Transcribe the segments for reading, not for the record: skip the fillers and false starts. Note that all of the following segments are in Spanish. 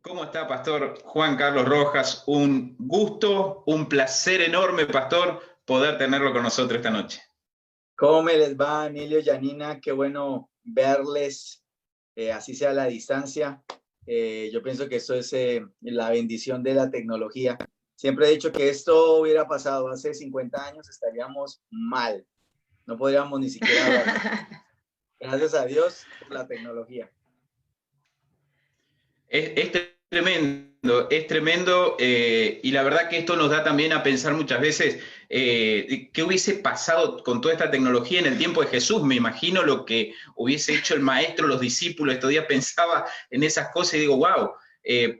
¿Cómo está, Pastor Juan Carlos Rojas? Un gusto, un placer enorme, Pastor, poder tenerlo con nosotros esta noche. ¿Cómo me les va, Emilio, Yanina? Qué bueno verles, así sea a la distancia. Yo pienso que esto es la bendición de la tecnología. Siempre he dicho que esto hubiera pasado hace 50 años, estaríamos mal. No podríamos ni siquiera hablar. Gracias a Dios por la tecnología. Es tremendo, y la verdad que esto nos da también a pensar muchas veces qué hubiese pasado con toda esta tecnología en el tiempo de Jesús. Me imagino lo que hubiese hecho el maestro, los discípulos. Estos días pensaba en esas cosas y digo, wow.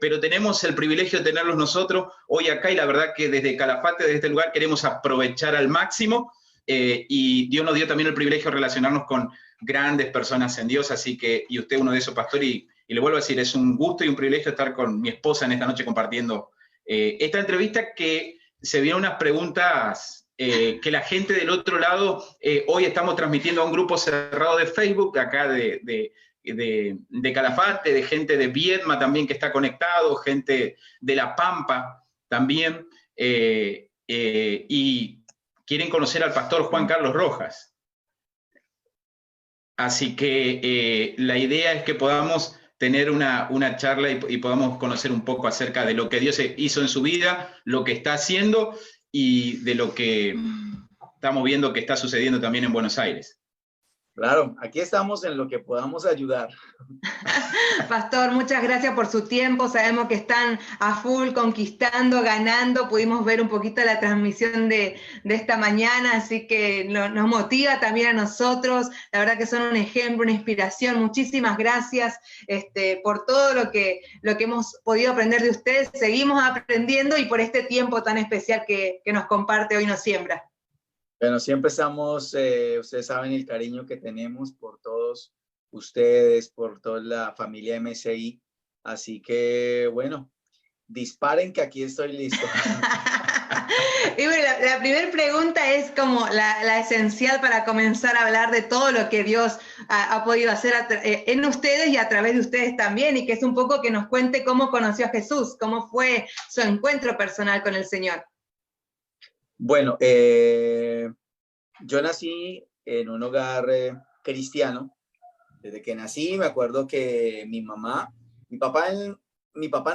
Pero tenemos el privilegio de tenerlos nosotros hoy acá, y la verdad que desde Calafate, desde este lugar, queremos aprovechar al máximo, y Dios nos dio también el privilegio de relacionarnos con grandes personas en Dios, así que, y usted uno de esos, Pastor, y le vuelvo a decir, es un gusto y un privilegio estar con mi esposa en esta noche compartiendo esta entrevista, que se vienen unas preguntas que la gente del otro lado, hoy estamos transmitiendo a un grupo cerrado de Facebook, acá de Calafate, de gente de Viedma también que está conectado, gente de La Pampa también, y quieren conocer al Pastor Juan Carlos Rojas. Así que la idea es que podamos tener una charla y podamos conocer un poco acerca de lo que Dios hizo en su vida, lo que está haciendo y de lo que estamos viendo que está sucediendo también en Buenos Aires. Claro, aquí estamos en lo que podamos ayudar. Pastor, muchas gracias por su tiempo. Sabemos que están a full, conquistando, ganando. Pudimos ver un poquito la transmisión de esta mañana, así que nos motiva también a nosotros. La verdad que son un ejemplo, una inspiración. Muchísimas gracias por todo lo que hemos podido aprender de ustedes. Seguimos aprendiendo y por este tiempo tan especial que nos comparte hoy, nos siembra. Bueno, siempre estamos, ustedes saben el cariño que tenemos por todos ustedes, por toda la familia MSI. Así que, bueno, disparen que aquí estoy listo. Y bueno, la primera pregunta es como la esencial para comenzar a hablar de todo lo que Dios ha podido hacer en ustedes y a través de ustedes también, y que es un poco que nos cuente cómo conoció a Jesús, cómo fue su encuentro personal con el Señor. Bueno, yo nací en un hogar cristiano. Desde que nací me acuerdo que mi papá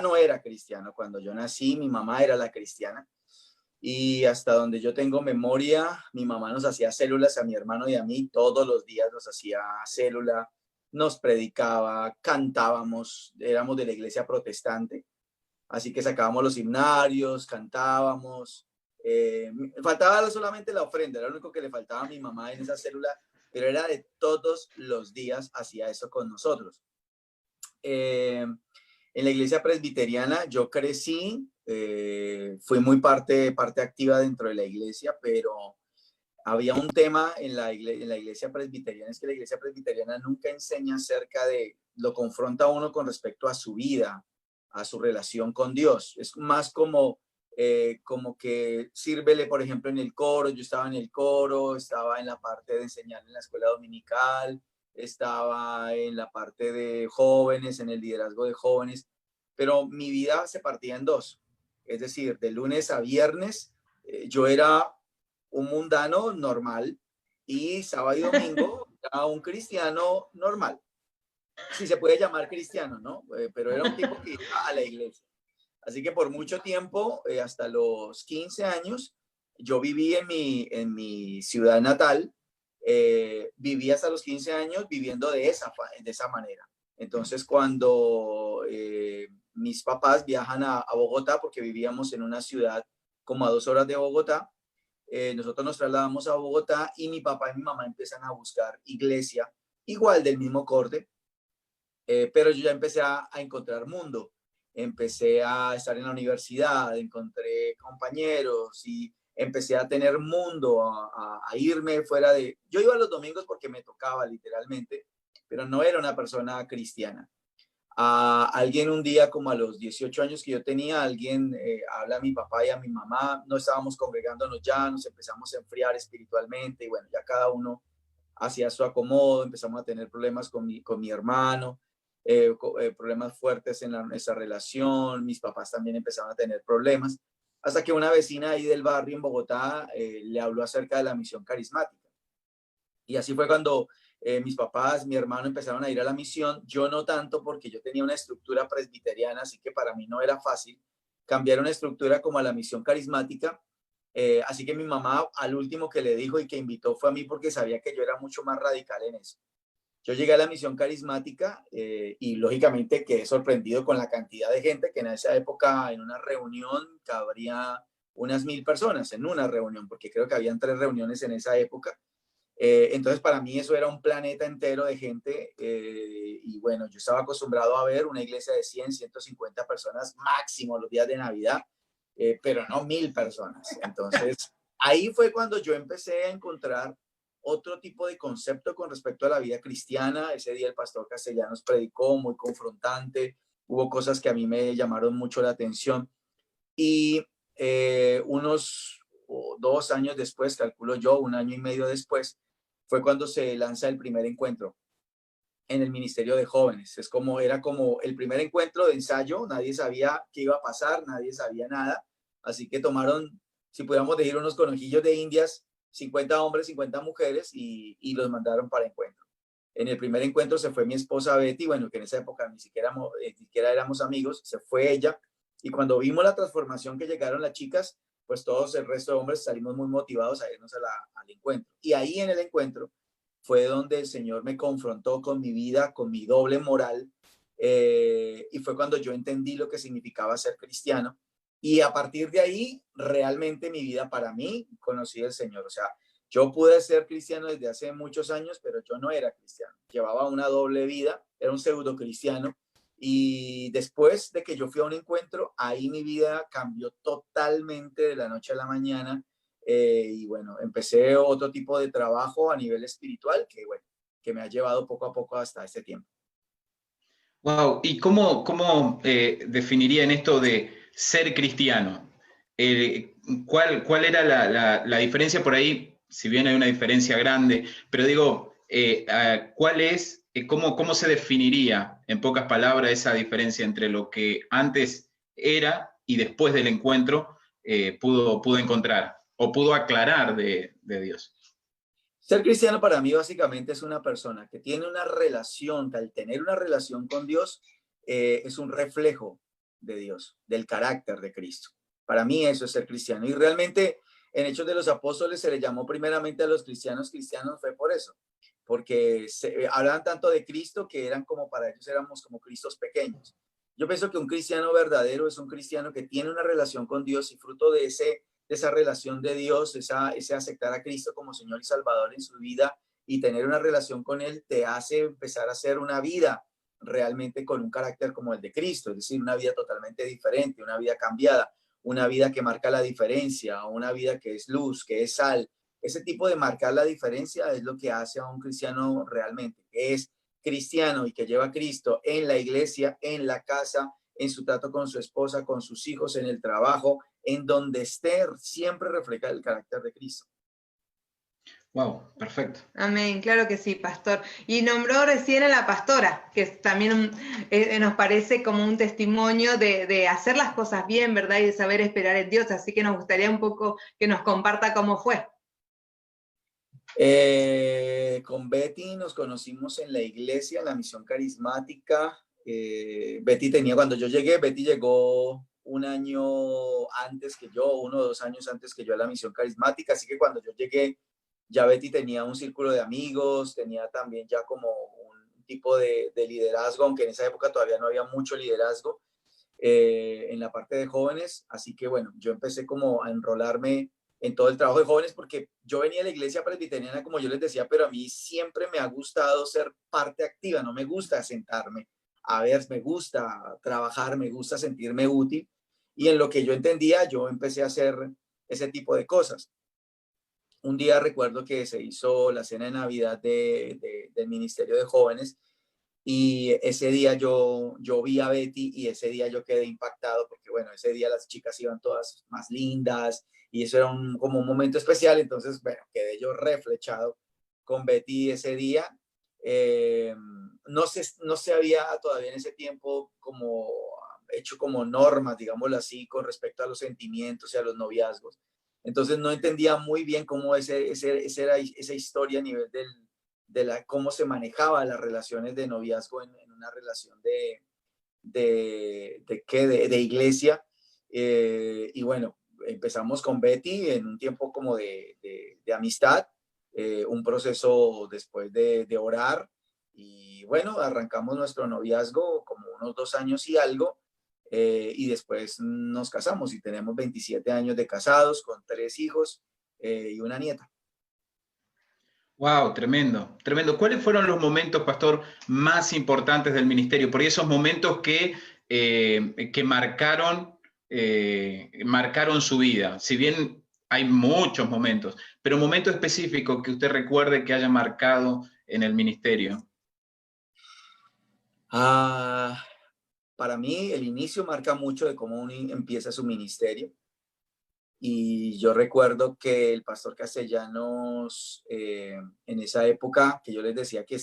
no era cristiano. Cuando yo nací, mi mamá era la cristiana. Y hasta donde yo tengo memoria, mi mamá nos hacía células a mi hermano y a mí. Todos los días nos hacía célula, nos predicaba, cantábamos. Éramos de la iglesia protestante. Así que sacábamos los himnarios, cantábamos. Faltaba solamente la ofrenda, era lo único que le faltaba a mi mamá en esa célula, pero era de todos los días, hacía eso con nosotros. En la iglesia presbiteriana yo crecí, fui muy parte activa dentro de la iglesia, pero había un tema en la iglesia presbiteriana, es que la iglesia presbiteriana nunca enseña acerca de, lo confronta a uno con respecto a su vida, a su relación con Dios. Es más como que sírvele, por ejemplo, en el coro. Yo estaba en el coro, estaba en la parte de enseñar en la escuela dominical, estaba en la parte de jóvenes, en el liderazgo de jóvenes, pero mi vida se partía en dos. Es decir, de lunes a viernes yo era un mundano normal y sábado y domingo era un cristiano normal. Si se puede llamar cristiano, ¿no? Pero era un tipo que iba a la iglesia. Así que por mucho tiempo, hasta los 15 años, yo viví en mi ciudad natal. Viví hasta los 15 años viviendo de esa manera. Entonces, cuando mis papás viajan a Bogotá, porque vivíamos en una ciudad como a 2 horas de Bogotá, nosotros nos trasladamos a Bogotá y mi papá y mi mamá empiezan a buscar iglesia, igual del mismo corte, pero yo ya empecé a encontrar mundo. Empecé a estar en la universidad, encontré compañeros y empecé a tener mundo, a irme fuera de... Yo iba los domingos porque me tocaba literalmente, pero no era una persona cristiana. Alguien un día, como a los 18 años que yo tenía, alguien habla a mi papá y a mi mamá. No estábamos congregándonos ya, nos empezamos a enfriar espiritualmente y bueno, ya cada uno hacía su acomodo. Empezamos a tener problemas con mi hermano. problemas fuertes en nuestra relación, mis papás también empezaron a tener problemas, hasta que una vecina ahí del barrio en Bogotá le habló acerca de la misión carismática. Y así fue cuando mis papás, mi hermano empezaron a ir a la misión, yo no tanto porque yo tenía una estructura presbiteriana, así que para mí no era fácil cambiar una estructura como a la misión carismática. Así que mi mamá al último que le dijo y que invitó fue a mí porque sabía que yo era mucho más radical en eso. Yo llegué a la misión carismática y lógicamente quedé sorprendido con la cantidad de gente que en esa época en una reunión cabría unas 1000 personas en una reunión, porque creo que habían 3 reuniones en esa época. Entonces para mí eso era un planeta entero de gente y bueno, yo estaba acostumbrado a ver una iglesia de 100, 150 personas máximo los días de Navidad, pero no 1000 personas. Entonces ahí fue cuando yo empecé a encontrar otro tipo de concepto con respecto a la vida cristiana. Ese día el pastor Castellanos predicó muy confrontante, hubo cosas que a mí me llamaron mucho la atención y unos 2 años después, calculo yo, 1 año y medio después, fue cuando se lanza el primer encuentro en el Ministerio de Jóvenes. Era como el primer encuentro de ensayo, nadie sabía qué iba a pasar, nadie sabía nada, así que tomaron, si pudiéramos decir, unos conejillos de indias, 50 hombres, 50 mujeres y los mandaron para encuentro. En el primer encuentro se fue mi esposa Betty, bueno, que en esa época ni siquiera éramos amigos, se fue ella, y cuando vimos la transformación que llegaron las chicas, pues todos el resto de hombres salimos muy motivados a irnos al encuentro. Y ahí en el encuentro fue donde el Señor me confrontó con mi vida, con mi doble moral, y fue cuando yo entendí lo que significaba ser cristiano. Y a partir de ahí, realmente mi vida para mí, conocí al Señor. O sea, yo pude ser cristiano desde hace muchos años, pero yo no era cristiano. Llevaba una doble vida, era un pseudo cristiano. Y después de que yo fui a un encuentro, ahí mi vida cambió totalmente de la noche a la mañana. Y bueno, empecé otro tipo de trabajo a nivel espiritual bueno, que me ha llevado poco a poco hasta este tiempo. Wow, ¿y cómo definiría en esto de ser cristiano? ¿Cuál era la diferencia por ahí? Si bien hay una diferencia grande, pero digo, ¿cuál es, cómo se definiría en pocas palabras esa diferencia entre lo que antes era y después del encuentro pudo encontrar o pudo aclarar de Dios? Ser cristiano para mí básicamente es una persona que tiene una relación, que al tener una relación con Dios es un reflejo de Dios, del carácter de Cristo. Para mí eso es ser cristiano. Y realmente en Hechos de los Apóstoles se le llamó primeramente a los cristianos fue por eso, porque hablaban tanto de Cristo que eran como para ellos éramos como Cristos pequeños. Yo pienso que un cristiano verdadero es un cristiano que tiene una relación con Dios y fruto de esa relación de Dios, ese aceptar a Cristo como Señor y Salvador en su vida y tener una relación con Él te hace empezar a hacer una vida realmente con un carácter como el de Cristo, es decir, una vida totalmente diferente, una vida cambiada, una vida que marca la diferencia, una vida que es luz, que es sal. Ese tipo de marcar la diferencia es lo que hace a un cristiano realmente, que es cristiano y que lleva a Cristo en la iglesia, en la casa, en su trato con su esposa, con sus hijos, en el trabajo, en donde esté, siempre refleja el carácter de Cristo. Wow, perfecto. Amén, claro que sí, pastor. Y nombró recién a la pastora, que también nos parece como un testimonio de hacer las cosas bien, ¿verdad? Y de saber esperar en Dios. Así que nos gustaría un poco que nos comparta cómo fue. Con Betty nos conocimos en la iglesia, en la misión carismática. Cuando yo llegué, Betty llegó 1 año antes que yo, 1 o 2 años antes que yo a la misión carismática, así que cuando yo llegué, ya Betty tenía un círculo de amigos, tenía también ya como un tipo de liderazgo, aunque en esa época todavía no había mucho liderazgo en la parte de jóvenes, así que bueno, yo empecé como a enrolarme en todo el trabajo de jóvenes porque yo venía de la iglesia presbiteriana, como yo les decía, pero a mí siempre me ha gustado ser parte activa, no me gusta sentarme a ver, me gusta trabajar, me gusta sentirme útil y en lo que yo entendía, yo empecé a hacer ese tipo de cosas. Un día recuerdo que se hizo la cena de Navidad del Ministerio de Jóvenes y ese día yo vi a Betty y ese día yo quedé impactado porque, bueno, ese día las chicas iban todas más lindas y eso era como un momento especial. Entonces, bueno, quedé yo reflechado con Betty ese día. no se había todavía en ese tiempo como hecho como normas, digámoslo así, con respecto a los sentimientos y a los noviazgos. Entonces no entendía muy bien cómo era esa historia a nivel cómo se manejaba las relaciones de noviazgo en una relación de iglesia. Y bueno, empezamos con Betty en un tiempo como de amistad, un proceso después de orar. Y bueno, arrancamos nuestro noviazgo como unos 2 años y algo, y después nos casamos y tenemos 27 años de casados con 3 hijos y una nieta. Wow, tremendo, tremendo. ¿Cuáles fueron los momentos, pastor, más importantes del ministerio? Por esos momentos que marcaron su vida. Si bien hay muchos momentos, pero momentos específicos que usted recuerde que haya marcado en el ministerio. Para mí, el inicio marca mucho de cómo uno empieza su ministerio. Y yo recuerdo que el pastor Castellanos, en esa época que yo les decía que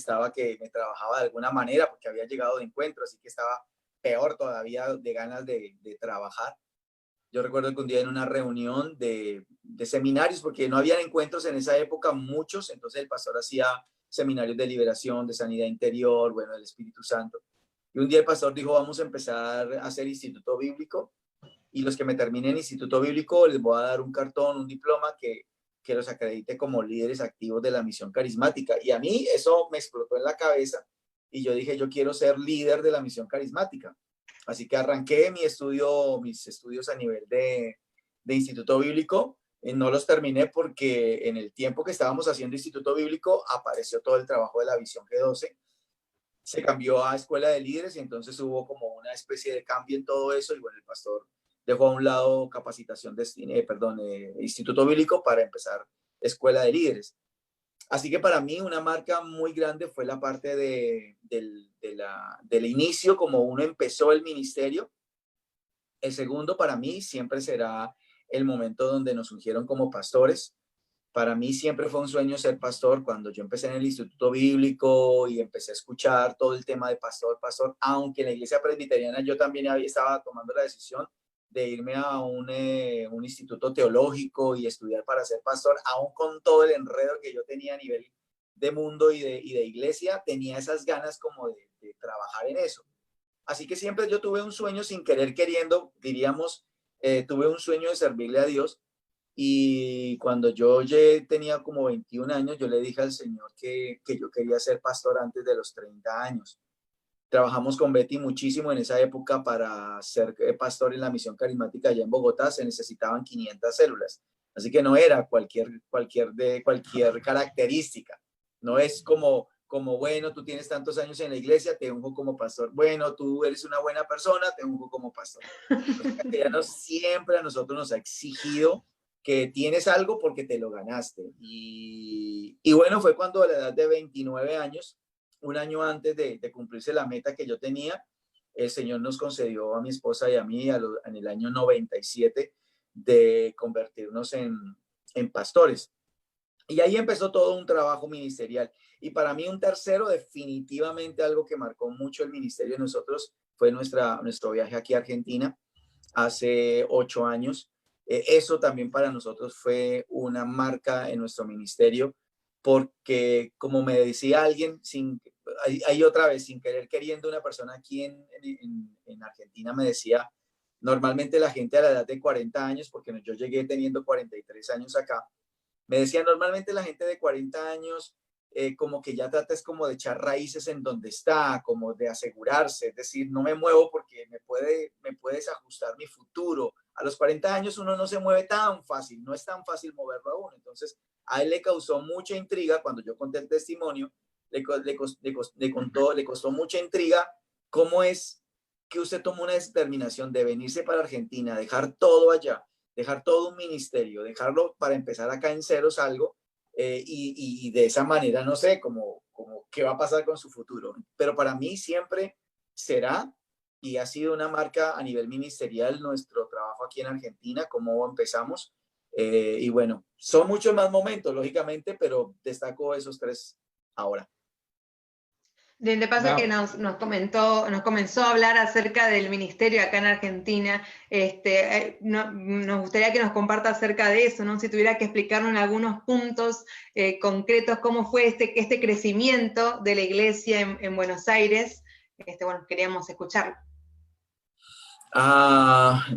me trabajaba de alguna manera porque había llegado de encuentro, así que estaba peor todavía de ganas de trabajar. Yo recuerdo que un día en una reunión de seminarios, porque no habían encuentros en esa época muchos, entonces el pastor hacía seminarios de liberación, de sanidad interior, bueno, del Espíritu Santo. Y un día el pastor dijo, vamos a empezar a hacer instituto bíblico, y los que me terminen instituto bíblico les voy a dar un cartón, un diploma que los acredite como líderes activos de la misión carismática. Y a mí eso me explotó en la cabeza y yo dije, yo quiero ser líder de la misión carismática. Así que arranqué mis estudios a nivel de instituto bíblico. No los terminé porque en el tiempo que estábamos haciendo instituto bíblico apareció todo el trabajo de la visión G12. Se cambió a escuela de líderes y entonces hubo como una especie de cambio en todo eso y bueno, el pastor dejó a un lado capacitación instituto bíblico para empezar escuela de líderes. Así que para mí una marca muy grande fue la parte del inicio, como uno empezó el ministerio. El segundo para mí siempre será el momento donde nos ungieron como pastores. Para mí siempre fue un sueño ser pastor. Cuando yo empecé en el Instituto Bíblico y empecé a escuchar todo el tema de pastor, aunque en la iglesia presbiteriana yo también estaba tomando la decisión de irme a un instituto teológico y estudiar para ser pastor, aún con todo el enredo que yo tenía a nivel de mundo y de iglesia, tenía esas ganas como de trabajar en eso. Así que siempre yo tuve un sueño sin querer queriendo, diríamos, tuve un sueño de servirle a Dios. Y cuando yo tenía como 21 años, yo le dije al Señor que yo quería ser pastor antes de los 30 años. Trabajamos con Betty muchísimo en esa época para ser pastor en la misión carismática allá en Bogotá. Se necesitaban 500 células. Así que no era cualquier característica. No es como, bueno, tú tienes tantos años en la iglesia, te unjo como pastor. Bueno, tú eres una buena persona, te unjo como pastor. Entonces, siempre a nosotros nos ha exigido que tienes algo porque te lo ganaste. Y bueno, fue cuando a la edad de 29 años, un año antes de cumplirse la meta que yo tenía, el Señor nos concedió a mi esposa y a mí en el año 97 de convertirnos en pastores. Y ahí empezó todo un trabajo ministerial. Y para mí un tercero, definitivamente algo que marcó mucho el ministerio de nosotros, fue nuestro viaje aquí a Argentina hace 8 años. Eso también para nosotros fue una marca en nuestro ministerio, porque como me decía alguien, ahí otra vez, sin querer queriendo, una persona aquí en Argentina me decía, normalmente la gente a la edad de 40 años, porque yo llegué teniendo 43 años acá, me decía, normalmente la gente de 40 años como que ya trata es como de echar raíces en donde está, como de asegurarse, es decir, no me muevo porque me puedes ajustar mi futuro. A los 40 años uno no se mueve tan fácil, no es tan fácil moverlo a uno. Entonces, a él le causó mucha intriga cuando yo conté el testimonio, le costó mucha intriga cómo es que usted tomó una determinación de venirse para Argentina, dejar todo allá, dejar todo un ministerio, dejarlo para empezar acá en ceros algo, y de esa manera, no sé, como qué va a pasar con su futuro. Pero para mí siempre será y ha sido una marca a nivel ministerial nuestro trabajo aquí en Argentina, cómo empezamos. Y bueno, son muchos más momentos, lógicamente, pero destaco esos 3 ahora. De paso que nos comenzó a hablar acerca del ministerio acá en Argentina, nos gustaría que nos comparta acerca de eso, ¿no? Si tuviera que explicarnos en algunos puntos concretos cómo fue este crecimiento de la iglesia en Buenos Aires, bueno, queríamos escucharlo.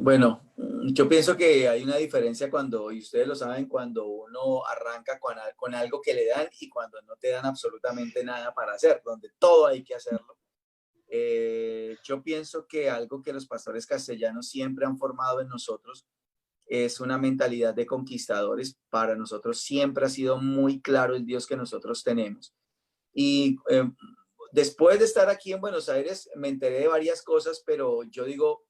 Bueno, yo pienso que hay una diferencia cuando, y ustedes lo saben, cuando uno arranca con algo que le dan y cuando no te dan absolutamente nada para hacer, donde todo hay que hacerlo. Yo pienso que algo que los pastores castellanos siempre han formado en nosotros es una mentalidad de conquistadores. Para nosotros siempre ha sido muy claro el Dios que nosotros tenemos. Y después de estar aquí en Buenos Aires, me enteré de varias cosas, pero yo digo,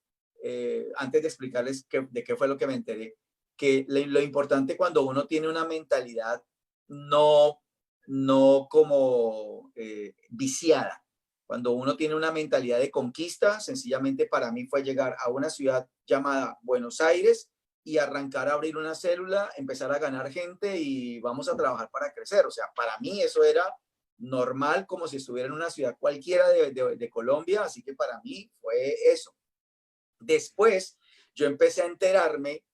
antes de explicarles de qué fue lo que me enteré, que lo importante cuando uno tiene una mentalidad no como viciada, cuando uno tiene una mentalidad de conquista, sencillamente para mí fue llegar a una ciudad llamada Buenos Aires y arrancar a abrir una célula, empezar a ganar gente y vamos a trabajar para crecer. O sea, para mí eso era normal, como si estuviera en una ciudad cualquiera de Colombia, así que para mí fue eso. Después yo empecé a enterarme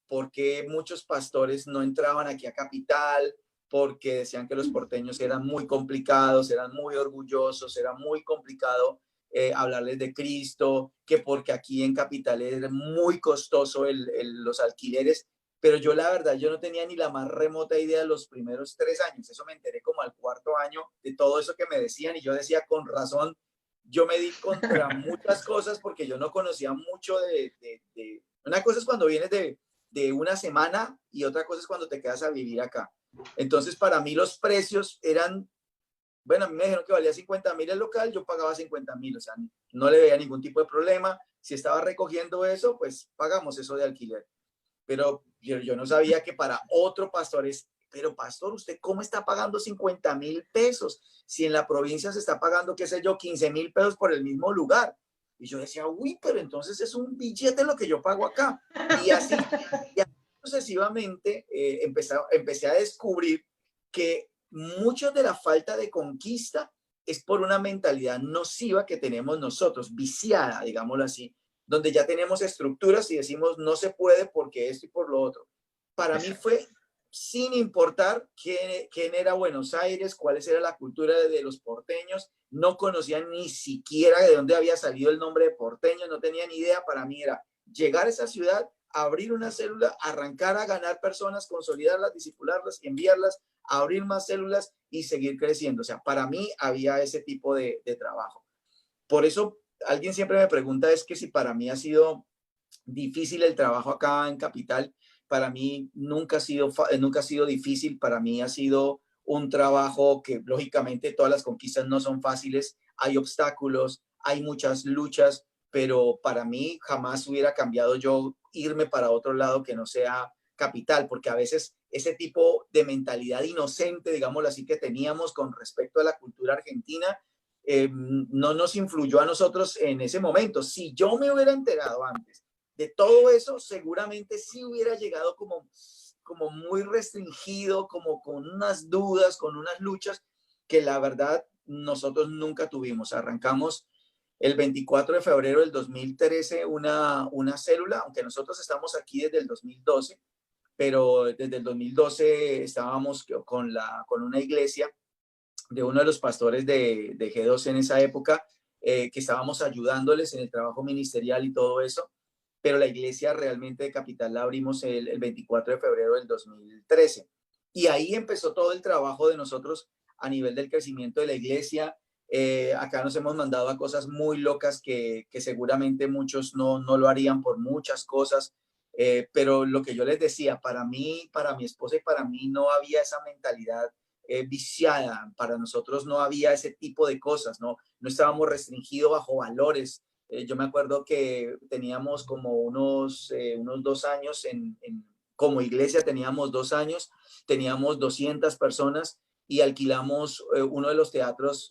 por qué muchos pastores no entraban aquí a Capital, porque decían que los porteños eran muy complicados, eran muy orgullosos, era muy complicado hablarles de Cristo, que porque aquí en Capital era muy costoso los alquileres, pero yo la verdad, yo no tenía ni la más remota idea de los primeros 3 años, eso me enteré como al 4.º año de todo eso que me decían y yo decía con razón, yo me di contra muchas cosas porque yo no conocía mucho Una cosa es cuando vienes de una semana y otra cosa es cuando te quedas a vivir acá. Entonces, para mí los precios eran, bueno, a mí me dijeron que valía 50.000 el local, yo pagaba 50.000, o sea, no le veía ningún tipo de problema. Si estaba recogiendo eso, pues pagamos eso de alquiler. Pero yo no sabía que para otro pastor pero pastor, ¿usted cómo está pagando 50.000 pesos? Si en la provincia se está pagando, qué sé yo, 15.000 pesos por el mismo lugar. Y yo decía, uy, pero entonces es un billete lo que yo pago acá. Y así sucesivamente empecé a descubrir que mucho de la falta de conquista es por una mentalidad nociva que tenemos nosotros, viciada, digámoslo así, donde ya tenemos estructuras y decimos no se puede porque esto y por lo otro. Para mí fue sin importar quién era Buenos Aires, cuál era la cultura de los porteños, no conocía ni siquiera de dónde había salido el nombre de porteño, no tenía ni idea. Para mí era llegar a esa ciudad, abrir una célula, arrancar a ganar personas, consolidarlas, discipularlas, enviarlas, abrir más células y seguir creciendo. O sea, para mí había ese tipo de trabajo. Por eso alguien siempre me pregunta es que si para mí ha sido difícil el trabajo acá en Capital. Para mí nunca ha sido difícil, para mí ha sido un trabajo que lógicamente todas las conquistas no son fáciles, hay obstáculos, hay muchas luchas, pero para mí jamás hubiera cambiado yo irme para otro lado que no sea Capital, porque a veces ese tipo de mentalidad inocente, digámoslo así, que teníamos con respecto a la cultura argentina, no nos influyó a nosotros en ese momento. Si yo me hubiera enterado antes de todo eso, seguramente sí hubiera llegado como muy restringido, como con unas dudas, con unas luchas que la verdad nosotros nunca tuvimos. Arrancamos el 24 de febrero del 2013 una célula, aunque nosotros estamos aquí desde el 2012, pero desde el 2012 estábamos con una iglesia de uno de los pastores de G2 en esa época, que estábamos ayudándoles en el trabajo ministerial y todo eso, pero la iglesia realmente de Capital la abrimos el 24 de febrero del 2013. Y ahí empezó todo el trabajo de nosotros a nivel del crecimiento de la iglesia. Acá nos hemos mandado a cosas muy locas que seguramente muchos no lo harían por muchas cosas, pero lo que yo les decía, para mí, para mi esposa y para mí no había esa mentalidad viciada. Para nosotros no había ese tipo de cosas, no estábamos restringidos bajo valores. Yo me acuerdo que teníamos como unos 2 años como iglesia, teníamos 2 años, teníamos 200 personas y alquilamos uno de los teatros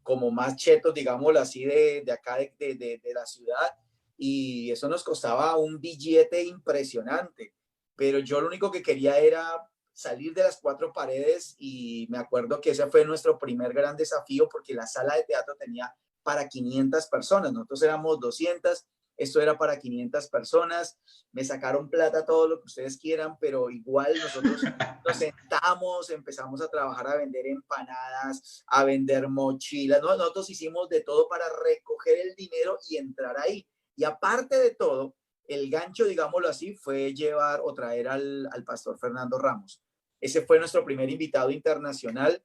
como más chetos, digámoslo así, de acá de la ciudad, y eso nos costaba un billete impresionante, pero yo lo único que quería era salir de las cuatro paredes, y me acuerdo que ese fue nuestro primer gran desafío porque la sala de teatro tenía para 500 personas, nosotros éramos 200, esto era para 500 personas, me sacaron plata, todo lo que ustedes quieran, pero igual nosotros nos sentamos, empezamos a trabajar, a vender empanadas, a vender mochilas, ¿no? Nosotros hicimos de todo para recoger el dinero y entrar ahí. Y aparte de todo, el gancho, digámoslo así, fue llevar o traer al pastor Fernando Ramos. Ese fue nuestro primer invitado internacional.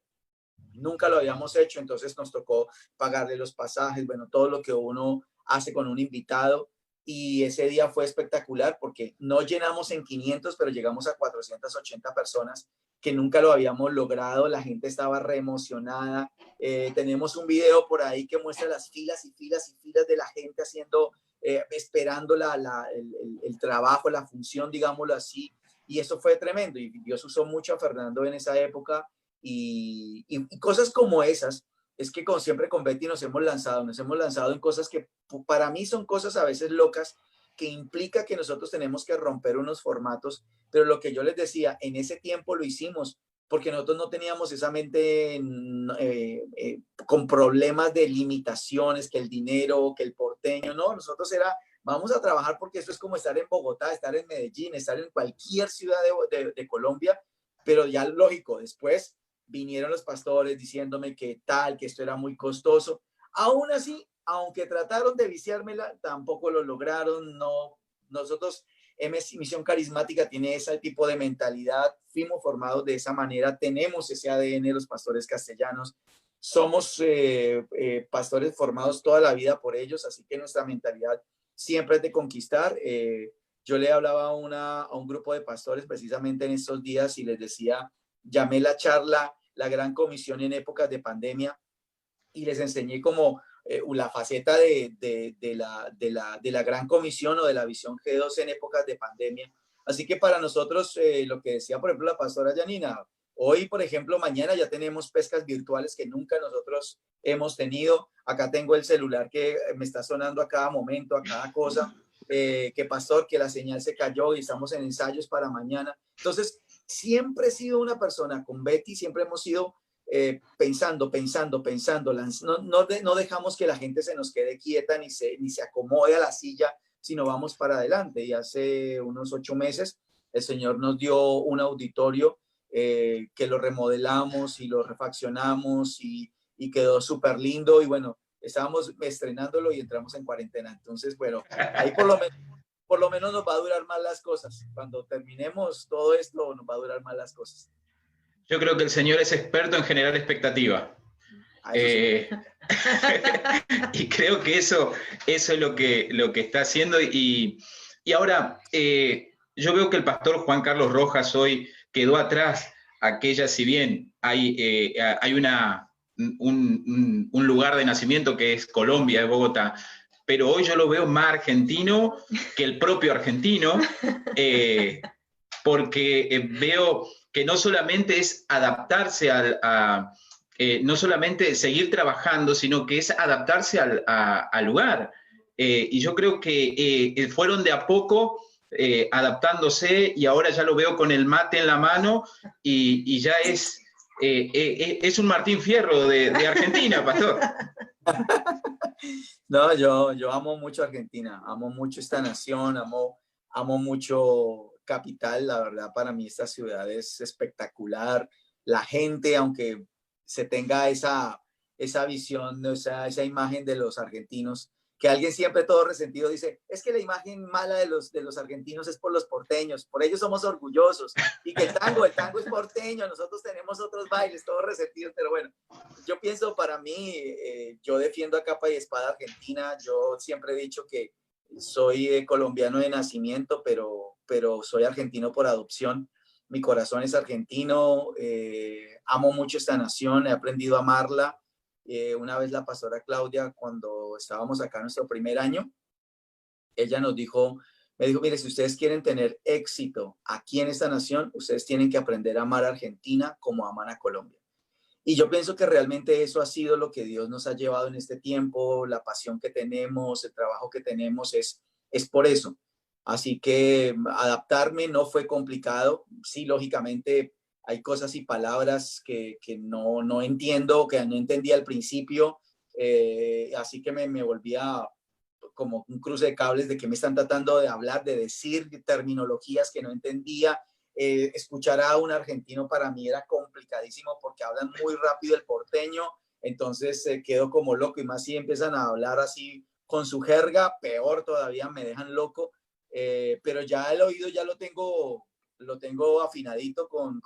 Nunca lo habíamos hecho, entonces nos tocó pagarle los pasajes, bueno, todo lo que uno hace con un invitado. Y ese día fue espectacular porque no llenamos en 500, pero llegamos a 480 personas, que nunca lo habíamos logrado. La gente estaba re emocionada. Tenemos un video por ahí que muestra las filas y filas y filas de la gente haciendo, esperando el trabajo, la función, digámoslo así. Y eso fue tremendo. Y Dios usó mucho a Fernando en esa época. Y cosas como esas, es que como siempre con Betty nos hemos lanzado en cosas que para mí son cosas a veces locas, que implica que nosotros tenemos que romper unos formatos, pero lo que yo les decía, en ese tiempo lo hicimos porque nosotros no teníamos esa mente con problemas de limitaciones, que el dinero, que el porteño, no, nosotros vamos a trabajar porque esto es como estar en Bogotá, estar en Medellín, estar en cualquier ciudad de Colombia, pero ya lógico, después vinieron los pastores diciéndome que esto era muy costoso. Aún así, aunque trataron de viciármela, tampoco lo lograron. No, nosotros, Misión Carismática tiene ese tipo de mentalidad, fuimos formados de esa manera, tenemos ese ADN, los pastores castellanos, somos pastores formados toda la vida por ellos, así que nuestra mentalidad siempre es de conquistar. Yo le hablaba a un grupo de pastores precisamente en estos días y les decía, llamé la charla La Gran Comisión en épocas de pandemia, y les enseñé como la faceta de la Gran Comisión o de la visión G2 en épocas de pandemia. Así que para nosotros, lo que decía, por ejemplo, la pastora Janina, hoy, por ejemplo, mañana ya tenemos pescas virtuales que nunca nosotros hemos tenido. Acá tengo el celular que me está sonando a cada momento, a cada cosa. Que pastor, que la señal se cayó y estamos en ensayos para mañana. Entonces, siempre he sido una persona, con Betty siempre hemos sido pensando, no dejamos que la gente se nos quede quieta ni se acomode a la silla, sino vamos para adelante. Y hace unos 8 meses el Señor nos dio un auditorio que lo remodelamos y lo refaccionamos y quedó súper lindo, y bueno, estábamos estrenándolo y entramos en cuarentena. Entonces, bueno, ahí por lo menos nos va a durar más las cosas. Cuando terminemos todo esto, nos va a durar más las cosas. Yo creo que el Señor es experto en generar expectativa. Sí. Y creo que eso es lo que está haciendo. Y ahora, yo veo que el pastor Juan Carlos Rojas hoy quedó atrás aquella, si bien hay un lugar de nacimiento que es Colombia, es Bogotá, pero hoy yo lo veo más argentino que el propio argentino, porque veo que no solamente es adaptarse no solamente seguir trabajando, sino que es adaptarse al lugar. Y yo creo que fueron de a poco adaptándose, y ahora ya lo veo con el mate en la mano y ya es un Martín Fierro de Argentina, pastor. No, yo amo mucho Argentina, amo mucho esta nación, amo mucho Capital. La verdad, para mí esta ciudad es espectacular. La gente, aunque se tenga esa visión, esa imagen de los argentinos, que alguien siempre todo resentido dice, es que la imagen mala de los argentinos es por los porteños, por ellos somos orgullosos, y que el tango es porteño, nosotros tenemos otros bailes, todos resentidos. Pero bueno, yo pienso, para mí, yo defiendo a capa y espada Argentina. Yo siempre he dicho que soy colombiano de nacimiento, pero soy argentino por adopción. Mi corazón es argentino, amo mucho esta nación, he aprendido a amarla. Una vez la pastora Claudia, cuando estábamos acá en nuestro primer año, ella me dijo, mire, si ustedes quieren tener éxito aquí en esta nación, ustedes tienen que aprender a amar a Argentina como aman a Colombia. Y yo pienso que realmente eso ha sido lo que Dios nos ha llevado en este tiempo, la pasión que tenemos, el trabajo que tenemos, es por eso. Así que adaptarme no fue complicado. Sí, lógicamente hay cosas y palabras que no entiendo, que no entendía al principio, así que me volvía como un cruce de cables de que me están tratando de hablar, de decir terminologías que no entendía. Escuchar a un argentino para mí era complicadísimo porque hablan muy rápido el porteño, entonces quedo como loco, y más si empiezan a hablar así con su jerga, peor todavía, me dejan loco. Pero ya el oído ya lo tengo afinadito con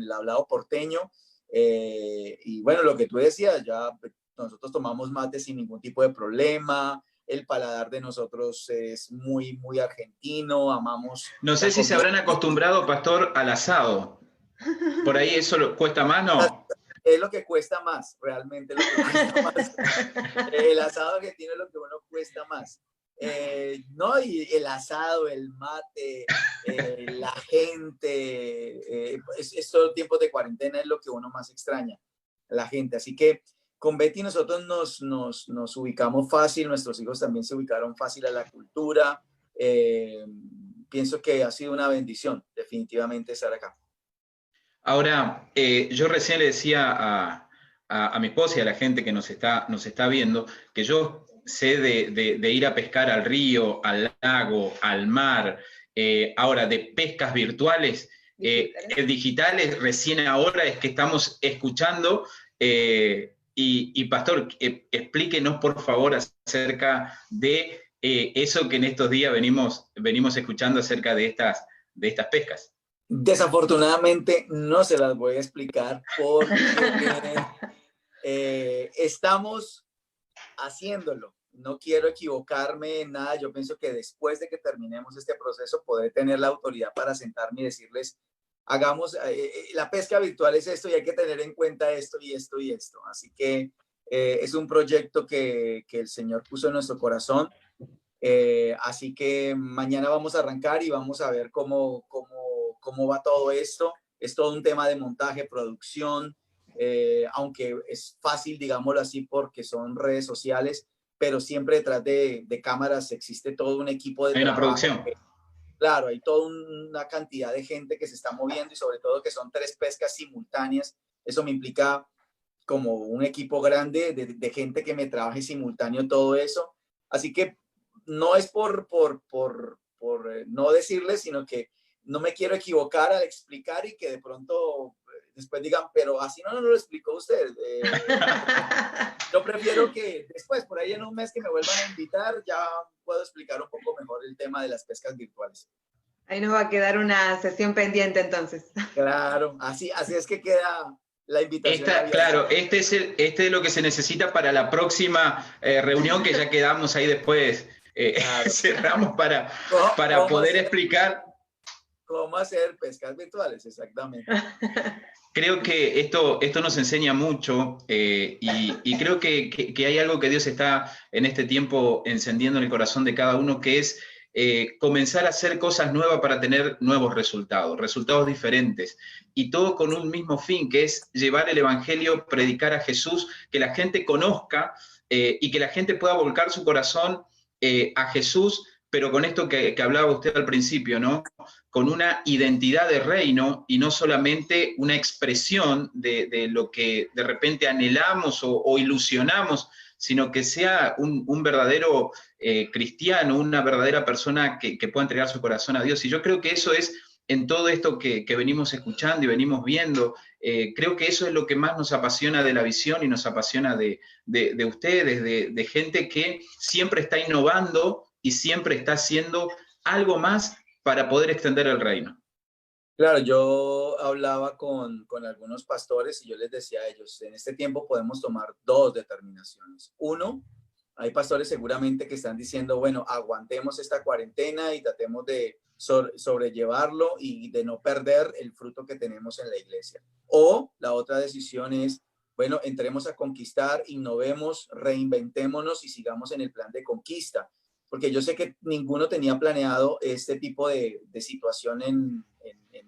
el hablado porteño. Y bueno, lo que tú decías, ya nosotros tomamos mate sin ningún tipo de problema. El paladar de nosotros es muy, muy argentino, amamos. No sé si se habrán acostumbrado, Pastor, al asado. Por ahí eso cuesta más, ¿no? Es lo que cuesta más, realmente lo que cuesta más. El asado argentino es lo que uno cuesta más. No, y el asado, el mate, la gente, estos tiempos de cuarentena es lo que uno más extraña, la gente. Así que con Betty nosotros nos ubicamos fácil, nuestros hijos también se ubicaron fácil a la cultura. Pienso que ha sido una bendición, definitivamente, estar acá. Ahora, yo recién le decía a mi esposa y a la gente que nos está viendo que yo sé de ir a pescar al río, al lago, al mar. Ahora, de pescas virtuales, digitales, recién ahora es que estamos escuchando. Y Pastor, explíquenos por favor acerca de eso que en estos días venimos escuchando acerca de estas pescas. Desafortunadamente no se las voy a explicar porque estamos haciéndolo. No quiero equivocarme en nada. Yo pienso que después de que terminemos este proceso podré tener la autoridad para sentarme y decirles, hagamos, la pesca virtual es esto y hay que tener en cuenta esto y esto y esto. Así que es un proyecto que el Señor puso en nuestro corazón. Así que mañana vamos a arrancar y vamos a ver cómo va todo esto. Es todo un tema de montaje, producción, aunque es fácil, digámoslo así, porque son redes sociales, pero siempre detrás de cámaras existe todo un equipo de trabajo. Hay una producción. Claro, hay toda una cantidad de gente que se está moviendo y sobre todo que son 3 pescas simultáneas. Eso me implica como un equipo grande de gente que me trabaje simultáneo todo eso. Así que no es por no decirles, sino que no me quiero equivocar al explicar y que de pronto después digan, pero así no lo explicó usted. Yo prefiero que después, por ahí en un mes que me vuelvan a invitar, ya puedo explicar un poco mejor el tema de las pescas virtuales. Ahí nos va a quedar una sesión pendiente entonces. Claro, así es que queda la invitación. Claro, este es lo que se necesita para la próxima reunión que ya quedamos ahí después. Claro. Cerramos para poder explicar cómo hacer pescas virtuales, exactamente. Creo que esto nos enseña mucho y creo que hay algo que Dios está en este tiempo encendiendo en el corazón de cada uno, que es comenzar a hacer cosas nuevas para tener nuevos resultados diferentes, y todo con un mismo fin, que es llevar el evangelio, predicar a Jesús, que la gente conozca y que la gente pueda volcar su corazón a Jesús, pero con esto que hablaba usted al principio, ¿no? Con una identidad de reino y no solamente una expresión de lo que de repente anhelamos o ilusionamos, sino que sea un verdadero cristiano, una verdadera persona que pueda entregar su corazón a Dios. Y yo creo que eso es, en todo esto que venimos escuchando y venimos viendo, creo que eso es lo que más nos apasiona de la visión y nos apasiona de ustedes, de gente que siempre está innovando y siempre está haciendo algo más para poder extender el reino. Claro, yo hablaba con algunos pastores y yo les decía a ellos, en este tiempo podemos tomar 2 determinaciones. Uno, hay pastores seguramente que están diciendo, bueno, aguantemos esta cuarentena y tratemos de sobrellevarlo y de no perder el fruto que tenemos en la iglesia. O la otra decisión es, bueno, entremos a conquistar, innovemos, reinventémonos y sigamos en el plan de conquista. Porque yo sé que ninguno tenía planeado este tipo de situación en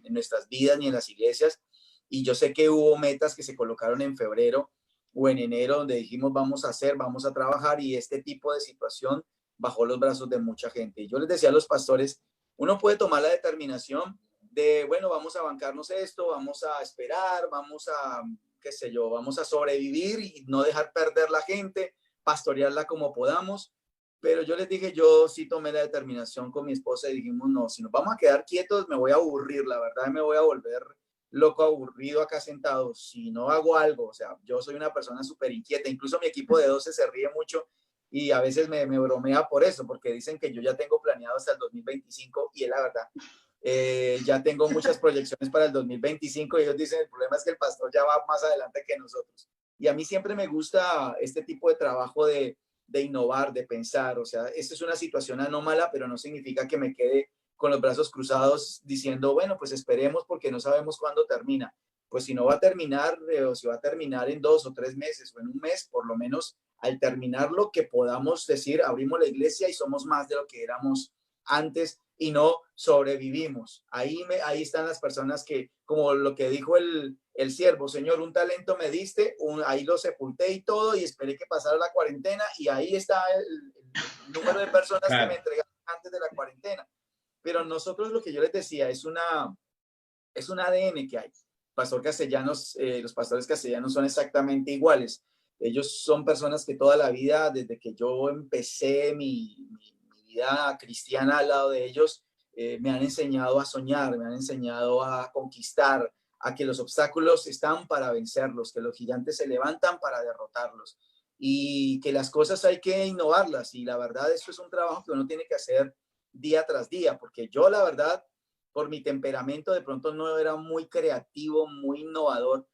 nuestras vidas ni en las iglesias. Y yo sé que hubo metas que se colocaron en febrero o en enero donde dijimos vamos a hacer, vamos a trabajar, y este tipo de situación bajó los brazos de mucha gente. Y yo les decía a los pastores, uno puede tomar la determinación bueno, vamos a bancarnos esto, vamos a esperar, vamos a, qué sé yo, vamos a sobrevivir y no dejar perder la gente, pastorearla como podamos. Pero yo les dije, yo sí tomé la determinación con mi esposa y dijimos, no, si nos vamos a quedar quietos, me voy a aburrir, la verdad me voy a volver loco, aburrido acá sentado, si no hago algo. O sea, yo soy una persona súper inquieta, incluso mi equipo de 12 se ríe mucho y a veces me bromea por eso, porque dicen que yo ya tengo planeado hasta el 2025 y es la verdad. Ya tengo muchas proyecciones para el 2025 y ellos dicen, el problema es que el pastor ya va más adelante que nosotros. Y a mí siempre me gusta este tipo de trabajo de innovar, de pensar. O sea, esta es una situación anómala, pero no significa que me quede con los brazos cruzados diciendo, bueno, pues esperemos porque no sabemos cuándo termina. Pues si no va a terminar, o si va a terminar en 2 o 3 meses o en un mes, por lo menos al terminarlo, que podamos decir, abrimos la iglesia y somos más de lo que éramos antes y no sobrevivimos. Ahí están las personas que, como lo que dijo el siervo, Señor, un talento me diste, ahí lo sepulté y todo, y esperé que pasara la cuarentena, y ahí está el número de personas que me entregaron antes de la cuarentena. Pero nosotros, lo que yo les decía, es un ADN que hay. Pastor Castellanos, los pastores castellanos son exactamente iguales. Ellos son personas que toda la vida, desde que yo empecé mi vida cristiana al lado de ellos, me han enseñado a soñar, me han enseñado a conquistar, a que los obstáculos están para vencerlos, que los gigantes se levantan para derrotarlos y que las cosas hay que innovarlas. Y la verdad, eso es un trabajo que uno tiene que hacer día tras día, porque yo, la verdad, por mi temperamento, de pronto no era muy creativo, muy innovador,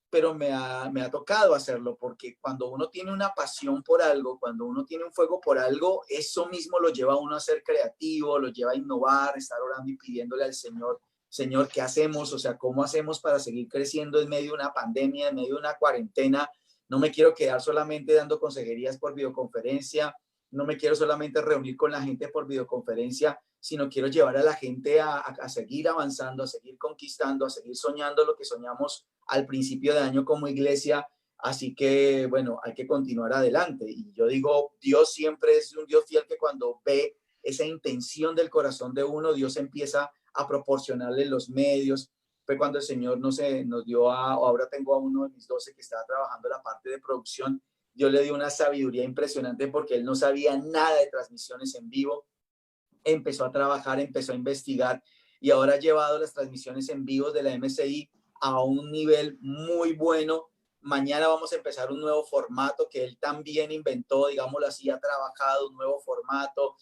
pero me ha tocado hacerlo, porque cuando uno tiene una pasión por algo, cuando uno tiene un fuego por algo, eso mismo lo lleva a uno a ser creativo, lo lleva a innovar, estar orando y pidiéndole al Señor, Señor, ¿qué hacemos? O sea, ¿cómo hacemos para seguir creciendo en medio de una pandemia, en medio de una cuarentena? No me quiero quedar solamente dando consejerías por videoconferencia, no me quiero solamente reunir con la gente por videoconferencia, sino quiero llevar a la gente a seguir avanzando, a seguir conquistando, a seguir soñando lo que soñamos al principio de año como iglesia. Así que, bueno, hay que continuar adelante. Y yo digo, Dios siempre es un Dios fiel, que cuando ve esa intención del corazón de uno, Dios empieza a proporcionarle los medios. Fue cuando el Señor nos dio ahora tengo a uno de mis 12 que estaba trabajando la parte de producción. Dios le dio una sabiduría impresionante, porque él no sabía nada de transmisiones en vivo. Empezó a trabajar, empezó a investigar y ahora ha llevado las transmisiones en vivo de la MCI a un nivel muy bueno. Mañana vamos a empezar un nuevo formato que él también inventó, digámoslo así, ha trabajado un nuevo formato,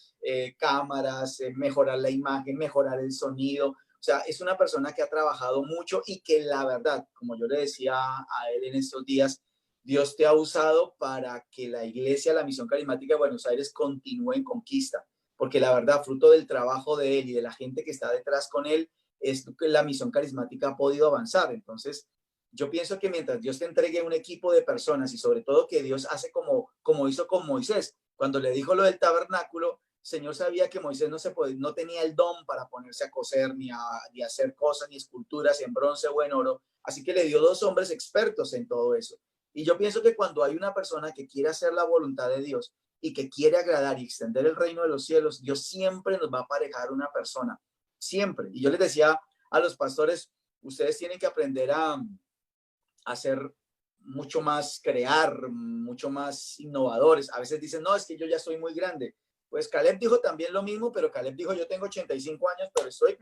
cámaras, mejorar la imagen, mejorar el sonido. O sea, es una persona que ha trabajado mucho y que, la verdad, como yo le decía a él en estos días, Dios te ha usado para que la iglesia, la Misión Carismática de Buenos Aires, continúe en conquista, porque la verdad, fruto del trabajo de él y de la gente que está detrás con él, es que la Misión Carismática ha podido avanzar. Entonces, yo pienso que mientras Dios te entregue un equipo de personas, y sobre todo que Dios hace como hizo con Moisés, cuando le dijo lo del tabernáculo, Señor sabía que Moisés no tenía el don para ponerse a coser, ni a hacer cosas, ni esculturas en bronce o en oro, así que le dio 2 hombres expertos en todo eso. Y yo pienso que cuando hay una persona que quiere hacer la voluntad de Dios y que quiere agradar y extender el reino de los cielos, Dios siempre nos va a aparejar una persona, siempre. Y yo les decía a los pastores, ustedes tienen que aprender a ser mucho más, crear, mucho más innovadores. A veces dicen, no, es que yo ya soy muy grande. Pues Caleb dijo también lo mismo, pero Caleb dijo, yo tengo 85 años, pero estoy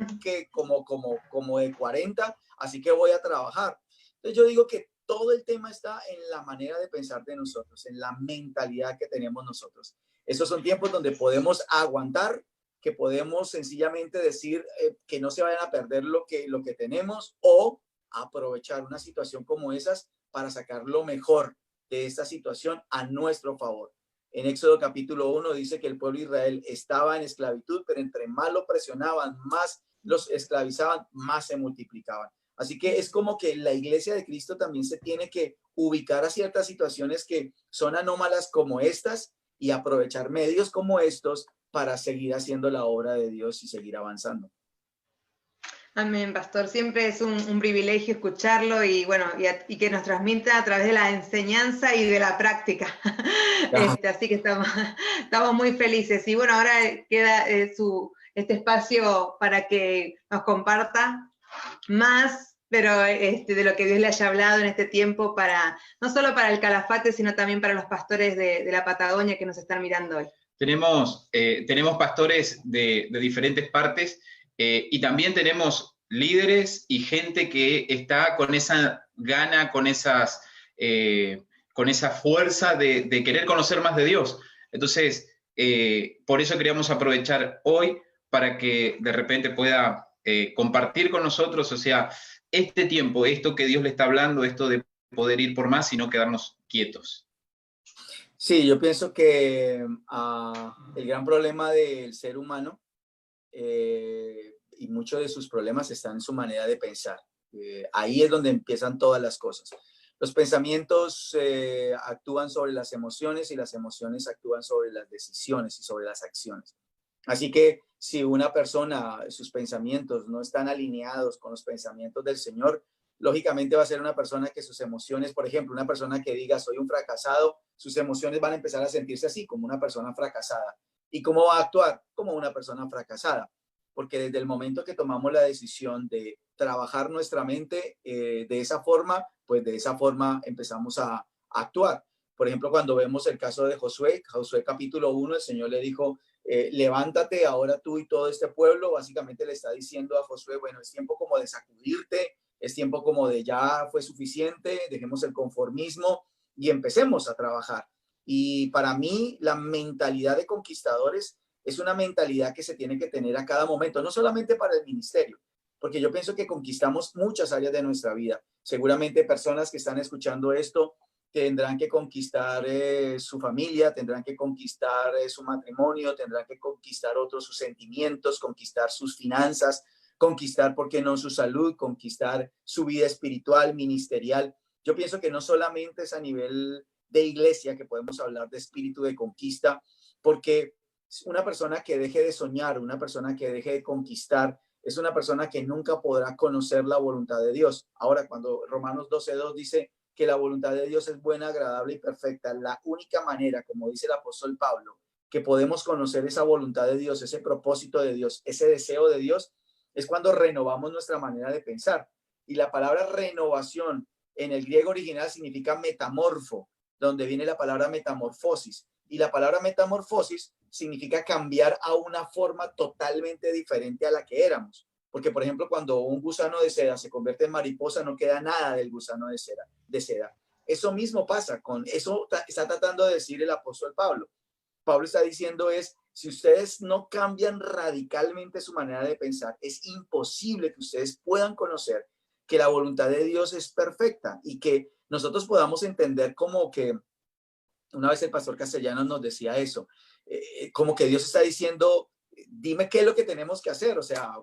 como de 40, así que voy a trabajar. Entonces yo digo que todo el tema está en la manera de pensar de nosotros, en la mentalidad que tenemos nosotros. Esos son tiempos donde podemos aguantar, que podemos sencillamente decir que no se vayan a perder lo que tenemos, o aprovechar una situación como esas para sacar lo mejor de esta situación a nuestro favor. En Éxodo capítulo 1 dice que el pueblo de Israel estaba en esclavitud, pero entre más lo presionaban, más los esclavizaban, más se multiplicaban. Así que es como que la iglesia de Cristo también se tiene que ubicar a ciertas situaciones que son anómalas como estas y aprovechar medios como estos para seguir haciendo la obra de Dios y seguir avanzando. Amén, pastor. Siempre es un privilegio escucharlo y bueno, y que nos transmita a través de la enseñanza y de la práctica. Así que estamos muy felices. Y bueno, ahora queda este espacio para que nos comparta más, pero de lo que Dios le haya hablado en este tiempo, no solo para el Calafate, sino también para los pastores de la Patagonia que nos están mirando hoy. Tenemos pastores de diferentes partes y también tenemos líderes y gente que está con esa gana, con esa fuerza de querer conocer más de Dios. Entonces, por eso queríamos aprovechar hoy para que de repente pueda compartir con nosotros, o sea, este tiempo, esto que Dios le está hablando, esto de poder ir por más y no quedarnos quietos. Sí, yo pienso que el gran problema del ser humano y muchos de sus problemas están en su manera de pensar. Ahí es donde empiezan todas las cosas. Los pensamientos actúan sobre las emociones y las emociones actúan sobre las decisiones y sobre las acciones. Así que si una persona, sus pensamientos no están alineados con los pensamientos del Señor, lógicamente va a ser una persona que sus emociones, por ejemplo, una persona que diga soy un fracasado, sus emociones van a empezar a sentirse así, como una persona fracasada. ¿Y cómo va a actuar? Como una persona fracasada. Porque desde el momento que tomamos la decisión de trabajar nuestra mente de esa forma, pues de esa forma empezamos a actuar. Por ejemplo, cuando vemos el caso de Josué capítulo 1, el Señor le dijo, levántate ahora tú y todo este pueblo. Básicamente le está diciendo a Josué, bueno, es tiempo como de sacudirte, es tiempo como de ya fue suficiente, dejemos el conformismo y empecemos a trabajar. Y para mí la mentalidad de conquistadores es una mentalidad que se tiene que tener a cada momento, no solamente para el ministerio, porque yo pienso que conquistamos muchas áreas de nuestra vida. Seguramente personas que están escuchando esto tendrán que conquistar su familia, tendrán que conquistar su matrimonio, tendrán que conquistar sus sentimientos, conquistar sus finanzas, conquistar, ¿por qué no?, su salud, conquistar su vida espiritual, ministerial. Yo pienso que no solamente es a nivel de iglesia que podemos hablar de espíritu de conquista, porque una persona que deje de soñar, una persona que deje de conquistar, es una persona que nunca podrá conocer la voluntad de Dios. Ahora, cuando Romanos 12:2 dice que la voluntad de Dios es buena, agradable y perfecta, la única manera, como dice el apóstol Pablo, que podemos conocer esa voluntad de Dios, ese propósito de Dios, ese deseo de Dios, es cuando renovamos nuestra manera de pensar. Y la palabra renovación en el griego original significa metamorfo, donde viene la palabra metamorfosis. Y la palabra metamorfosis significa cambiar a una forma totalmente diferente a la que éramos. Porque, por ejemplo, cuando un gusano de seda se convierte en mariposa, no queda nada del gusano de seda. Eso mismo pasa, con eso está tratando de decir el apóstol Pablo. Pablo está diciendo si ustedes no cambian radicalmente su manera de pensar, es imposible que ustedes puedan conocer que la voluntad de Dios es perfecta y que nosotros podamos entender como que, una vez el pastor Castellanos nos decía eso, como que Dios está diciendo, dime qué es lo que tenemos que hacer, o sea,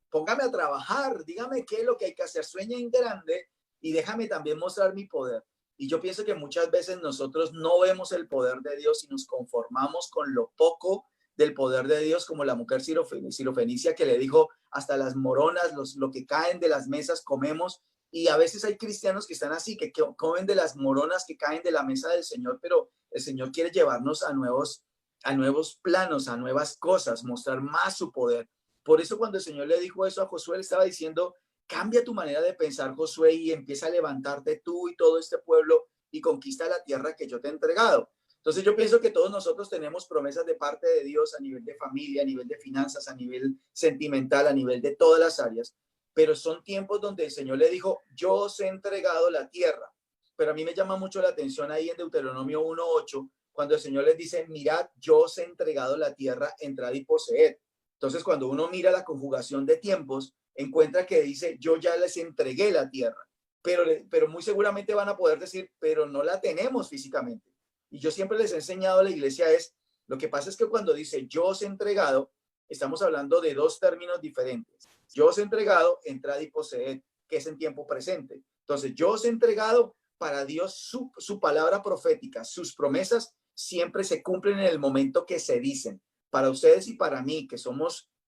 póngame a trabajar, dígame qué es lo que hay que hacer, sueña en grande y déjame también mostrar mi poder. Y yo pienso que muchas veces nosotros no vemos el poder de Dios y nos conformamos con lo poco del poder de Dios, como la mujer sirofenicia que le dijo, hasta las moronas, lo que caen de las mesas comemos. Y a veces hay cristianos que están así, que comen de las moronas que caen de la mesa del Señor, pero el Señor quiere llevarnos a nuevos planos, a nuevas cosas, mostrar más su poder. Por eso cuando el Señor le dijo eso a Josué, le estaba diciendo, cambia tu manera de pensar, Josué, y empieza a levantarte tú y todo este pueblo y conquista la tierra que yo te he entregado. Entonces yo pienso que todos nosotros tenemos promesas de parte de Dios a nivel de familia, a nivel de finanzas, a nivel sentimental, a nivel de todas las áreas, pero son tiempos donde el Señor le dijo, yo os he entregado la tierra. Pero a mí me llama mucho la atención ahí en Deuteronomio 1:8, cuando el Señor les dice, mirad, yo os he entregado la tierra, entrad y poseed. Entonces cuando uno mira la conjugación de tiempos, encuentra que dice, yo ya les entregué la tierra, pero muy seguramente van a poder decir, pero no la tenemos físicamente. Y yo siempre les he enseñado a la iglesia lo que pasa es que cuando dice yo os he entregado, estamos hablando de dos términos diferentes. Yo os he entregado, entrad y poseed, que es en tiempo presente. Entonces, yo os he entregado, para Dios su palabra profética, sus promesas siempre se cumplen en el momento que se dicen. Para ustedes y para mí, que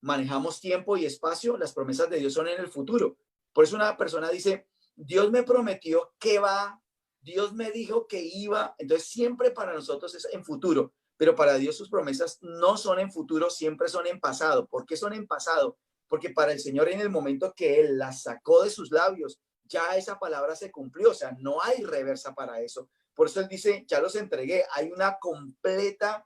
manejamos tiempo y espacio, las promesas de Dios son en el futuro. Por eso una persona dice, Dios me prometió que va, Dios me dijo que iba, entonces siempre para nosotros es en futuro. pero para Dios sus promesas no son en futuro, siempre son en pasado. ¿Por qué son en pasado? Porque para el Señor en el momento que Él las sacó de sus labios, ya esa palabra se cumplió, o sea, no hay reversa para eso. Por eso Él dice, ya los entregué, hay una completa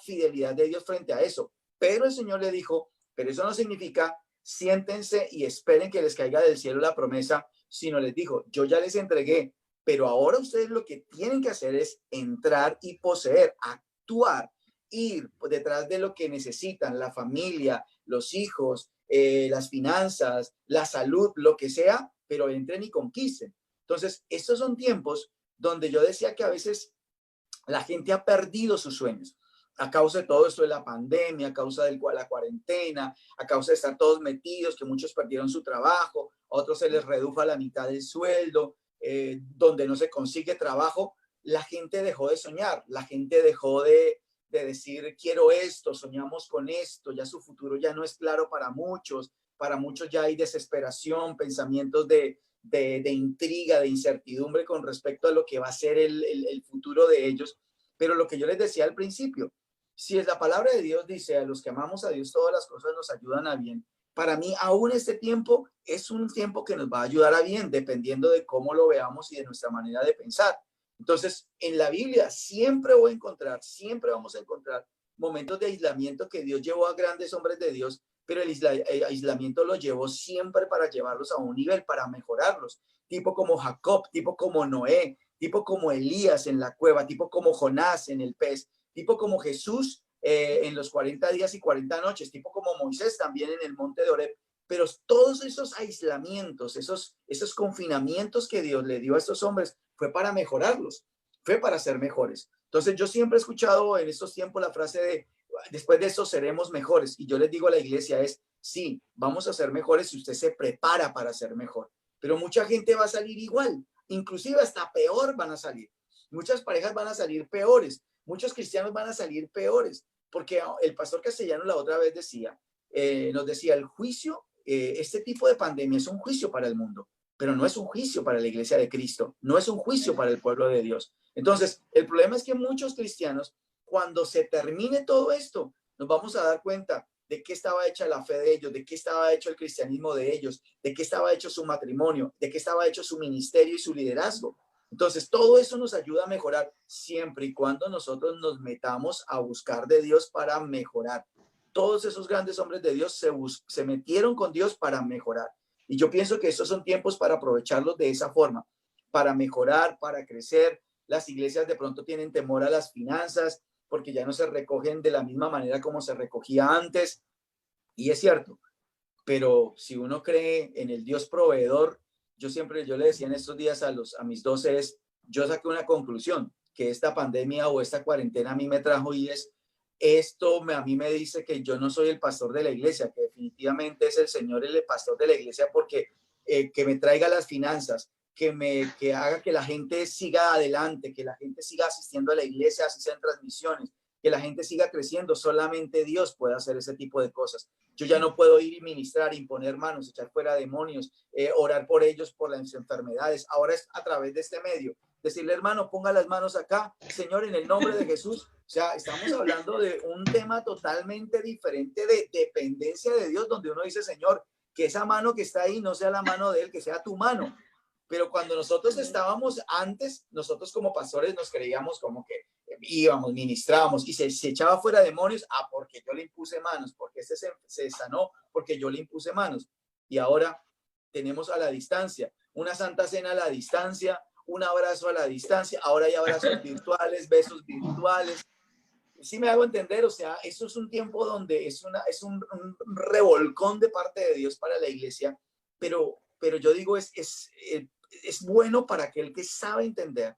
fidelidad de Dios frente a eso. Pero el Señor le dijo, pero eso no significa siéntense y esperen que les caiga del cielo la promesa, sino les dijo, yo ya les entregué, pero ahora ustedes lo que tienen que hacer es entrar y poseer, actuar, ir detrás de lo que necesitan, la familia, los hijos, las finanzas, la salud, lo que sea, pero entren y conquisten. Entonces, estos son tiempos donde yo decía que a veces la gente ha perdido sus sueños a causa de todo esto de la pandemia, a causa de la cuarentena, a causa de estar todos metidos, que muchos perdieron su trabajo, a otros se les redujo a la mitad del sueldo, donde no se consigue trabajo, la gente dejó de soñar, la gente dejó de decir, quiero esto, soñamos con esto, ya su futuro ya no es claro para muchos ya hay desesperación, pensamientos de intriga, de incertidumbre con respecto a lo que va a ser el futuro de ellos. Pero lo que yo les decía al principio, si es la palabra de Dios dice, a los que amamos a Dios todas las cosas nos ayudan a bien, para mí aún este tiempo es un tiempo que nos va a ayudar a bien, dependiendo de cómo lo veamos y de nuestra manera de pensar. Entonces, en la Biblia siempre vamos a encontrar momentos de aislamiento que Dios llevó a grandes hombres de Dios, pero el aislamiento lo llevó siempre para llevarlos a un nivel, para mejorarlos. Tipo como Jacob, tipo como Noé, tipo como Elías en la cueva, tipo como Jonás en el pez, tipo como Jesús en los 40 días y 40 noches, tipo como Moisés también en el monte de Oreb. Pero todos esos aislamientos, esos confinamientos que Dios le dio a estos hombres fue para mejorarlos, fue para ser mejores. Entonces yo siempre he escuchado en estos tiempos la frase de, después de eso seremos mejores. Y yo les digo a la iglesia es, sí, vamos a ser mejores si usted se prepara para ser mejor. Pero mucha gente va a salir igual, inclusive hasta peor van a salir. Muchas parejas van a salir peores, muchos cristianos van a salir peores, porque el pastor Castellano la otra vez nos decía, el juicio, este tipo de pandemia es un juicio para el mundo, pero no es un juicio para la iglesia de Cristo, no es un juicio para el pueblo de Dios. Entonces, el problema es que muchos cristianos, cuando se termine todo esto, nos vamos a dar cuenta de qué estaba hecha la fe de ellos, de qué estaba hecho el cristianismo de ellos, de qué estaba hecho su matrimonio, de qué estaba hecho su ministerio y su liderazgo. Entonces, todo eso nos ayuda a mejorar siempre y cuando nosotros nos metamos a buscar de Dios para mejorar. Todos esos grandes hombres de Dios se metieron con Dios para mejorar. Y yo pienso que estos son tiempos para aprovecharlos de esa forma, para mejorar, para crecer. Las iglesias de pronto tienen temor a las finanzas porque ya no se recogen de la misma manera como se recogía antes. Y es cierto, pero si uno cree en el Dios proveedor, yo le decía en estos días a mis 12 yo saqué una conclusión, que esta pandemia o esta cuarentena a mí me trajo y a mí me dice que yo no soy el pastor de la iglesia, que definitivamente es el Señor el pastor de la iglesia porque que me traiga las finanzas, que haga que la gente siga adelante, que la gente siga asistiendo a la iglesia, así sean transmisiones, que la gente siga creciendo. Solamente Dios puede hacer ese tipo de cosas. Yo ya no puedo ir y ministrar, imponer manos, echar fuera demonios, orar por ellos, por las enfermedades. Ahora es a través de este medio. Decirle, hermano, ponga las manos acá, Señor, en el nombre de Jesús. O sea, estamos hablando de un tema totalmente diferente de dependencia de Dios, donde uno dice, Señor, que esa mano que está ahí no sea la mano de Él, que sea tu mano. Pero cuando nosotros estábamos antes, nosotros como pastores nos creíamos como que íbamos, ministrábamos y se echaba fuera demonios, porque yo le impuse manos, porque se sanó, porque yo le impuse manos. Y ahora tenemos a la distancia, una santa cena a la distancia, un abrazo a la distancia, ahora hay abrazos virtuales, besos virtuales. Sí me hago entender, o sea, eso es un tiempo donde es un revolcón de parte de Dios para la iglesia, pero yo digo, es bueno para aquel que sabe entender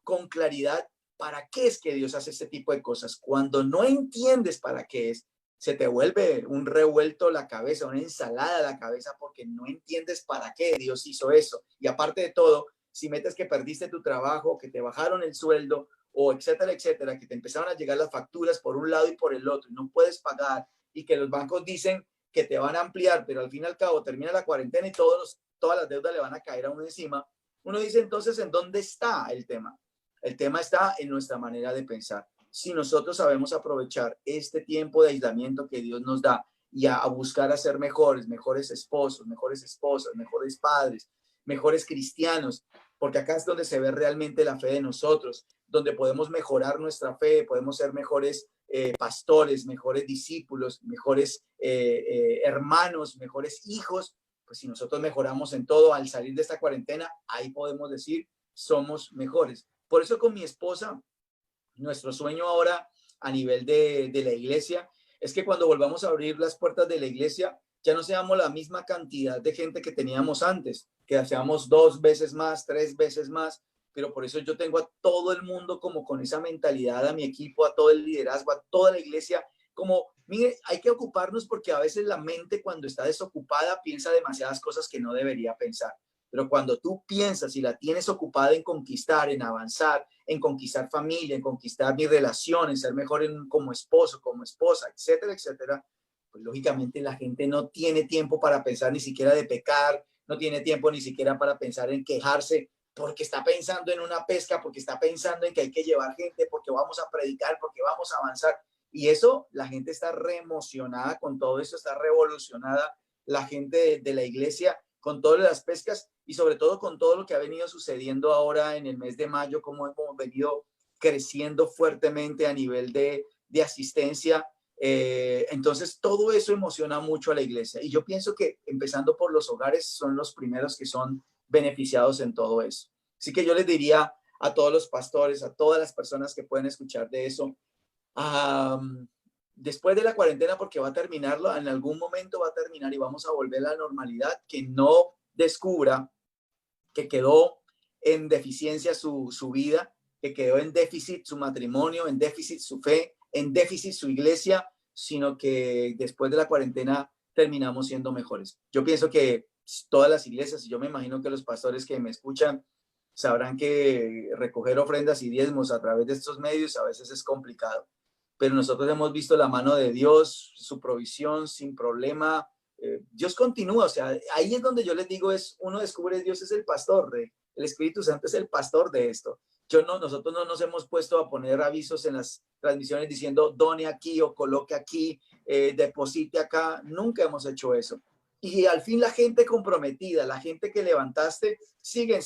con claridad para qué es que Dios hace este tipo de cosas. Cuando no entiendes para qué es, se te vuelve un revuelto la cabeza, una ensalada la cabeza, porque no entiendes para qué Dios hizo eso. Y aparte de todo, si metes que perdiste tu trabajo, que te bajaron el sueldo, o etcétera, etcétera, que te empezaron a llegar las facturas por un lado y por el otro, y no puedes pagar, y que los bancos dicen que te van a ampliar, pero al fin y al cabo termina la cuarentena y todas las deudas le van a caer a uno encima. Uno dice entonces, ¿en dónde está el tema? El tema está en nuestra manera de pensar. si nosotros sabemos aprovechar este tiempo de aislamiento que Dios nos da y a buscar a ser mejores esposos, mejores esposas, mejores padres, mejores cristianos, porque acá es donde se ve realmente la fe de nosotros, donde podemos mejorar nuestra fe, podemos ser mejores pastores, mejores discípulos, mejores hermanos, mejores hijos. Pues si nosotros mejoramos en todo al salir de esta cuarentena, ahí podemos decir, somos mejores. Por eso con mi esposa, nuestro sueño ahora a nivel de la iglesia es que cuando volvamos a abrir las puertas de la iglesia, ya no seamos la misma cantidad de gente que teníamos antes, que seamos 2 veces más, 3 veces más, pero por eso yo tengo a todo el mundo como con esa mentalidad, a mi equipo, a todo el liderazgo, a toda la iglesia, como, mire, hay que ocuparnos porque a veces la mente cuando está desocupada piensa demasiadas cosas que no debería pensar. Pero cuando tú piensas y la tienes ocupada en conquistar, en avanzar, en conquistar familia, en conquistar mi relación, en ser mejor como esposo, como esposa, etcétera, etcétera, pues lógicamente la gente no tiene tiempo para pensar ni siquiera de pecar, no tiene tiempo ni siquiera para pensar en quejarse, porque está pensando en una pesca, porque está pensando en que hay que llevar gente, porque vamos a predicar, porque vamos a avanzar. Y eso, la gente está re emocionada con todo eso, está revolucionada la gente de la iglesia con todas las pescas y sobre todo con todo lo que ha venido sucediendo ahora en el mes de mayo, como hemos venido creciendo fuertemente a nivel de asistencia. Entonces, todo eso emociona mucho a la iglesia. Y yo pienso que empezando por los hogares son los primeros que son beneficiados en todo eso. Así que yo les diría a todos los pastores, a todas las personas que pueden escuchar de eso, después de la cuarentena, porque va a terminarlo, en algún momento va a terminar y vamos a volver a la normalidad, que no descubra que quedó en deficiencia su vida, que quedó en déficit su matrimonio, en déficit su fe, en déficit su iglesia, sino que después de la cuarentena terminamos siendo mejores. Yo pienso que todas las iglesias, y yo me imagino que los pastores que me escuchan sabrán que recoger ofrendas y diezmos a través de estos medios a veces es complicado, pero nosotros hemos visto la mano de Dios, su provisión sin problema. Dios continúa, o sea, ahí es donde yo les digo, uno descubre Dios es el pastor, el Espíritu Santo es el pastor de esto. Nosotros no nos hemos puesto a poner avisos en las transmisiones diciendo done aquí o coloque aquí, deposite acá, nunca hemos hecho eso. Y al fin la gente comprometida, la gente que levantaste, siguen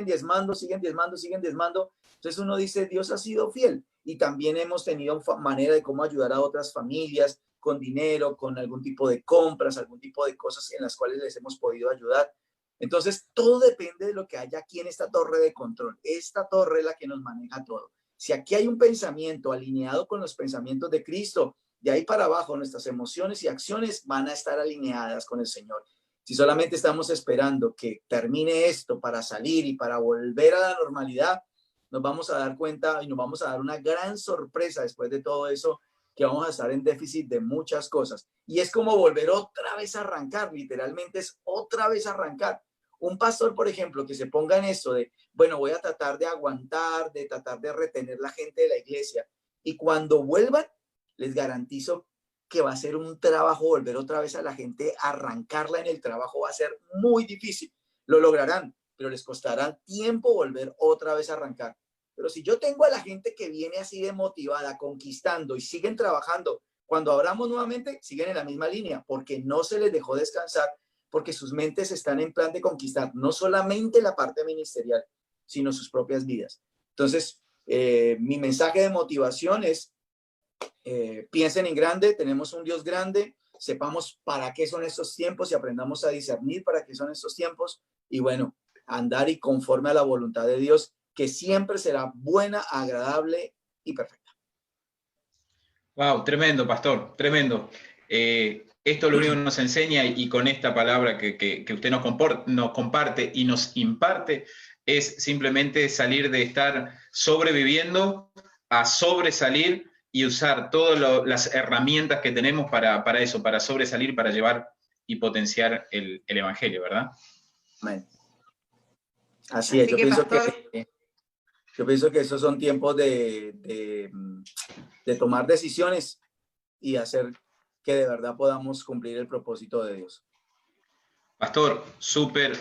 diezmando, siguen diezmando. Entonces uno dice, Dios ha sido fiel. Y también hemos tenido manera de cómo ayudar a otras familias con dinero, con algún tipo de compras, algún tipo de cosas en las cuales les hemos podido ayudar. Entonces, todo depende de lo que haya aquí en esta torre de control. Esta torre es la que nos maneja todo. Si aquí hay un pensamiento alineado con los pensamientos de Cristo, de ahí para abajo nuestras emociones y acciones van a estar alineadas con el Señor. Si solamente estamos esperando que termine esto para salir y para volver a la normalidad, nos vamos a dar cuenta y nos vamos a dar una gran sorpresa después de todo eso, que vamos a estar en déficit de muchas cosas. Y es como volver otra vez a arrancar, literalmente es otra vez arrancar. Un pastor, por ejemplo, que se ponga en eso de, bueno, voy a tratar de aguantar, de tratar de retener la gente de la iglesia. Y cuando vuelvan, les garantizo que va a ser un trabajo, volver otra vez a la gente, arrancarla en el trabajo va a ser muy difícil. Lo lograrán, pero les costará tiempo volver otra vez a arrancar. Pero si yo tengo a la gente que viene así de motivada, conquistando y siguen trabajando, cuando abramos nuevamente, siguen en la misma línea, porque no se les dejó descansar, porque sus mentes están en plan de conquistar no solamente la parte ministerial, sino sus propias vidas. Entonces, mi mensaje de motivación es, piensen en grande, tenemos un Dios grande, sepamos para qué son estos tiempos y aprendamos a discernir para qué son estos tiempos y bueno, andar y conforme a la voluntad de Dios, que siempre será buena, agradable y perfecta. Wow, tremendo, pastor, tremendo. Esto lo único que nos enseña y con esta palabra que usted nos comparte y nos imparte es simplemente salir de estar sobreviviendo a sobresalir y usar todas las herramientas que tenemos para eso, para sobresalir, para llevar y potenciar el Evangelio, ¿verdad? Amén. Así es, yo pienso que esos son tiempos de tomar decisiones y hacer que de verdad podamos cumplir el propósito de Dios. Pastor, súper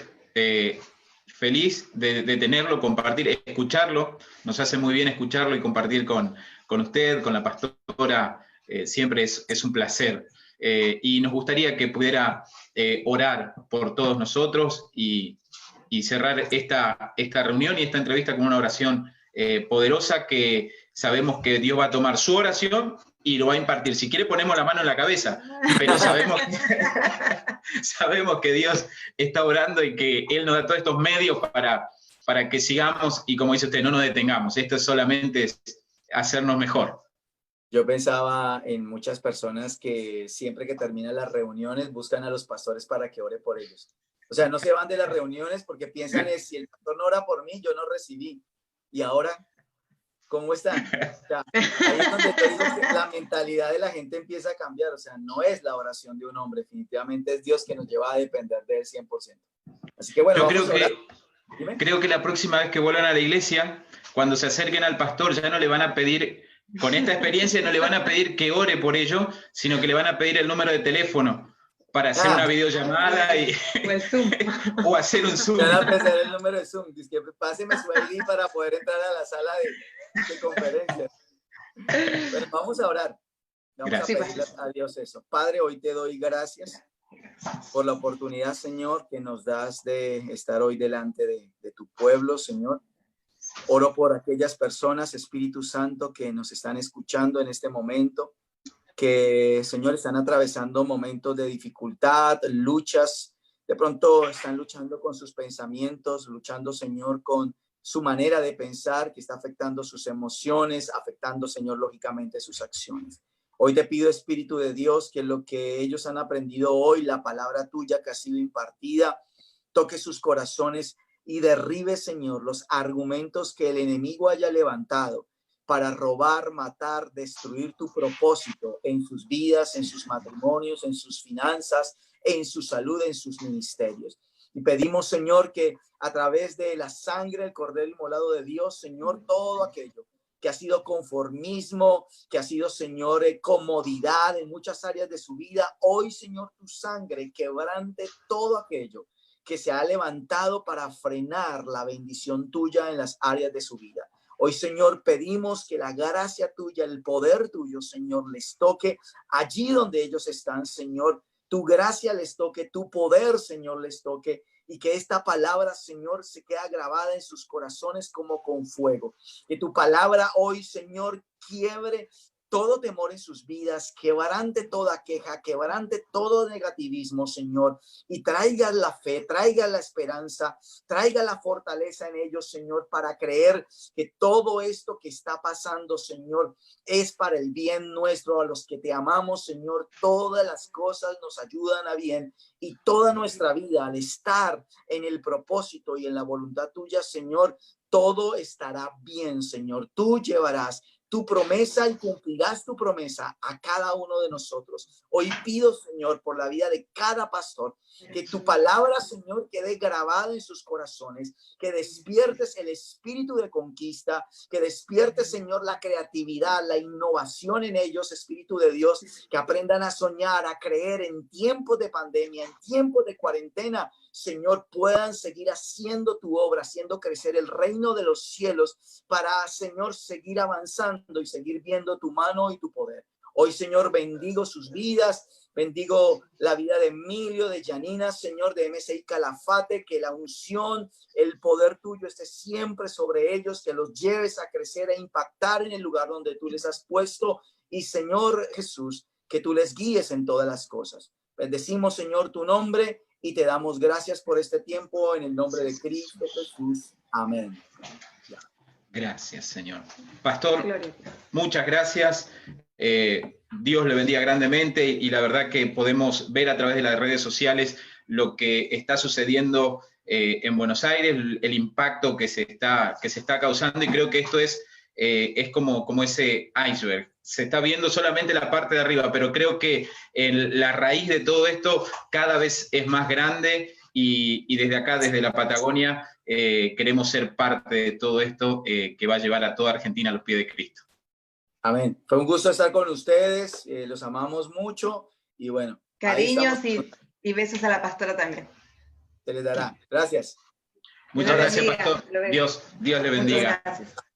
feliz de tenerlo, compartir, escucharlo. Nos hace muy bien escucharlo y compartir con con usted, con la pastora, siempre es un placer. Y nos gustaría que pudiera orar por todos nosotros y cerrar esta reunión y esta entrevista con una oración poderosa que sabemos que Dios va a tomar su oración y lo va a impartir. Si quiere ponemos la mano en la cabeza, pero sabemos que Dios está orando y que Él nos da todos estos medios para que sigamos y, como dice usted, no nos detengamos. Esto solamente es hacernos mejor. Yo pensaba en muchas personas que siempre que terminan las reuniones buscan a los pastores para que ore por ellos. O sea, no se van de las reuniones porque piensan es, si el pastor no ora por mí, yo no recibí. Y ahora, ¿cómo están? O sea, ahí es donde te digo que la mentalidad de la gente empieza a cambiar. O sea, no es la oración de un hombre, definitivamente es Dios que nos lleva a depender de él 100%. Así que bueno, creo que la próxima vez que vuelvan a la iglesia, cuando se acerquen al pastor, ya no le van a pedir, con esta experiencia, no le van a pedir que ore por ello, sino que le van a pedir el número de teléfono para hacer una videollamada o hacer un Zoom. Ya van a pedir el número de Zoom. Dice que páseme su ID para poder entrar a la sala de conferencias. Bueno, vamos a orar. Vamos a pedirle a Dios eso. Padre, hoy te doy gracias por la oportunidad, Señor, que nos das de estar hoy delante de tu pueblo, Señor. Oro por aquellas personas, Espíritu Santo, que nos están escuchando en este momento, que, Señor, están atravesando momentos de dificultad, luchas, de pronto están luchando con sus pensamientos, luchando, Señor, con su manera de pensar, que está afectando sus emociones, afectando, Señor, lógicamente sus acciones. Hoy te pido, Espíritu de Dios, que lo que ellos han aprendido hoy, la palabra tuya que ha sido impartida, toque sus corazones y derribe, Señor, los argumentos que el enemigo haya levantado para robar, matar, destruir tu propósito en sus vidas, en sus matrimonios, en sus finanzas, en su salud, en sus ministerios. Y pedimos, Señor, que a través de la sangre del Cordero Inmolado de Dios, Señor, todo aquello que ha sido conformismo, que ha sido, Señor, comodidad en muchas áreas de su vida, hoy, Señor, tu sangre quebrante todo aquello que se ha levantado para frenar la bendición tuya en las áreas de su vida. Hoy, Señor, pedimos que la gracia tuya, el poder tuyo, Señor, les toque allí donde ellos están, Señor. Tu gracia les toque, tu poder, Señor, les toque, y que esta palabra, Señor, se quede grabada en sus corazones como con fuego. Que tu palabra hoy, Señor, quiebre todo temor en sus vidas, quebrante toda queja, quebrante todo negativismo, Señor, y traiga la fe, traiga la esperanza, traiga la fortaleza en ellos, Señor, para creer que todo esto que está pasando, Señor, es para el bien nuestro. A los que te amamos, Señor, todas las cosas nos ayudan a bien, y toda nuestra vida, al estar en el propósito y en la voluntad tuya, Señor, todo estará bien, Señor. Tú llevarás tu promesa y cumplirás tu promesa a cada uno de nosotros. Hoy pido, Señor, por la vida de cada pastor, que tu palabra, Señor, quede grabada en sus corazones, que despiertes el espíritu de conquista, que despiertes, Señor, la creatividad, la innovación en ellos, Espíritu de Dios, que aprendan a soñar, a creer en tiempos de pandemia, en tiempos de cuarentena, Señor, puedan seguir haciendo tu obra, haciendo crecer el reino de los cielos para, Señor, seguir avanzando y seguir viendo tu mano y tu poder. Hoy, Señor, bendigo sus vidas, bendigo la vida de Emilio, de Janina, Señor, de MSI Calafate, que la unción, el poder tuyo esté siempre sobre ellos, que los lleves a crecer e impactar en el lugar donde tú les has puesto, y, Señor Jesús, que tú les guíes en todas las cosas. Bendecimos, Señor, tu nombre, y te damos gracias por este tiempo en el nombre de Cristo Jesús. Amén. Gracias, Señor. Pastor, muchas gracias. Dios le bendiga grandemente, y la verdad que podemos ver a través de las redes sociales lo que está sucediendo en Buenos Aires, el impacto que se está causando, y creo que esto es como ese iceberg. Se está viendo solamente la parte de arriba, pero creo que la raíz de todo esto cada vez es más grande, y desde acá, desde la Patagonia, queremos ser parte de todo esto que va a llevar a toda Argentina a los pies de Cristo. Amén. Fue un gusto estar con ustedes, los amamos mucho, y bueno. Cariños y besos a la pastora también. Se les dará. Gracias. Muchas gracias, Pastor. Dios le bendiga. Muchas gracias.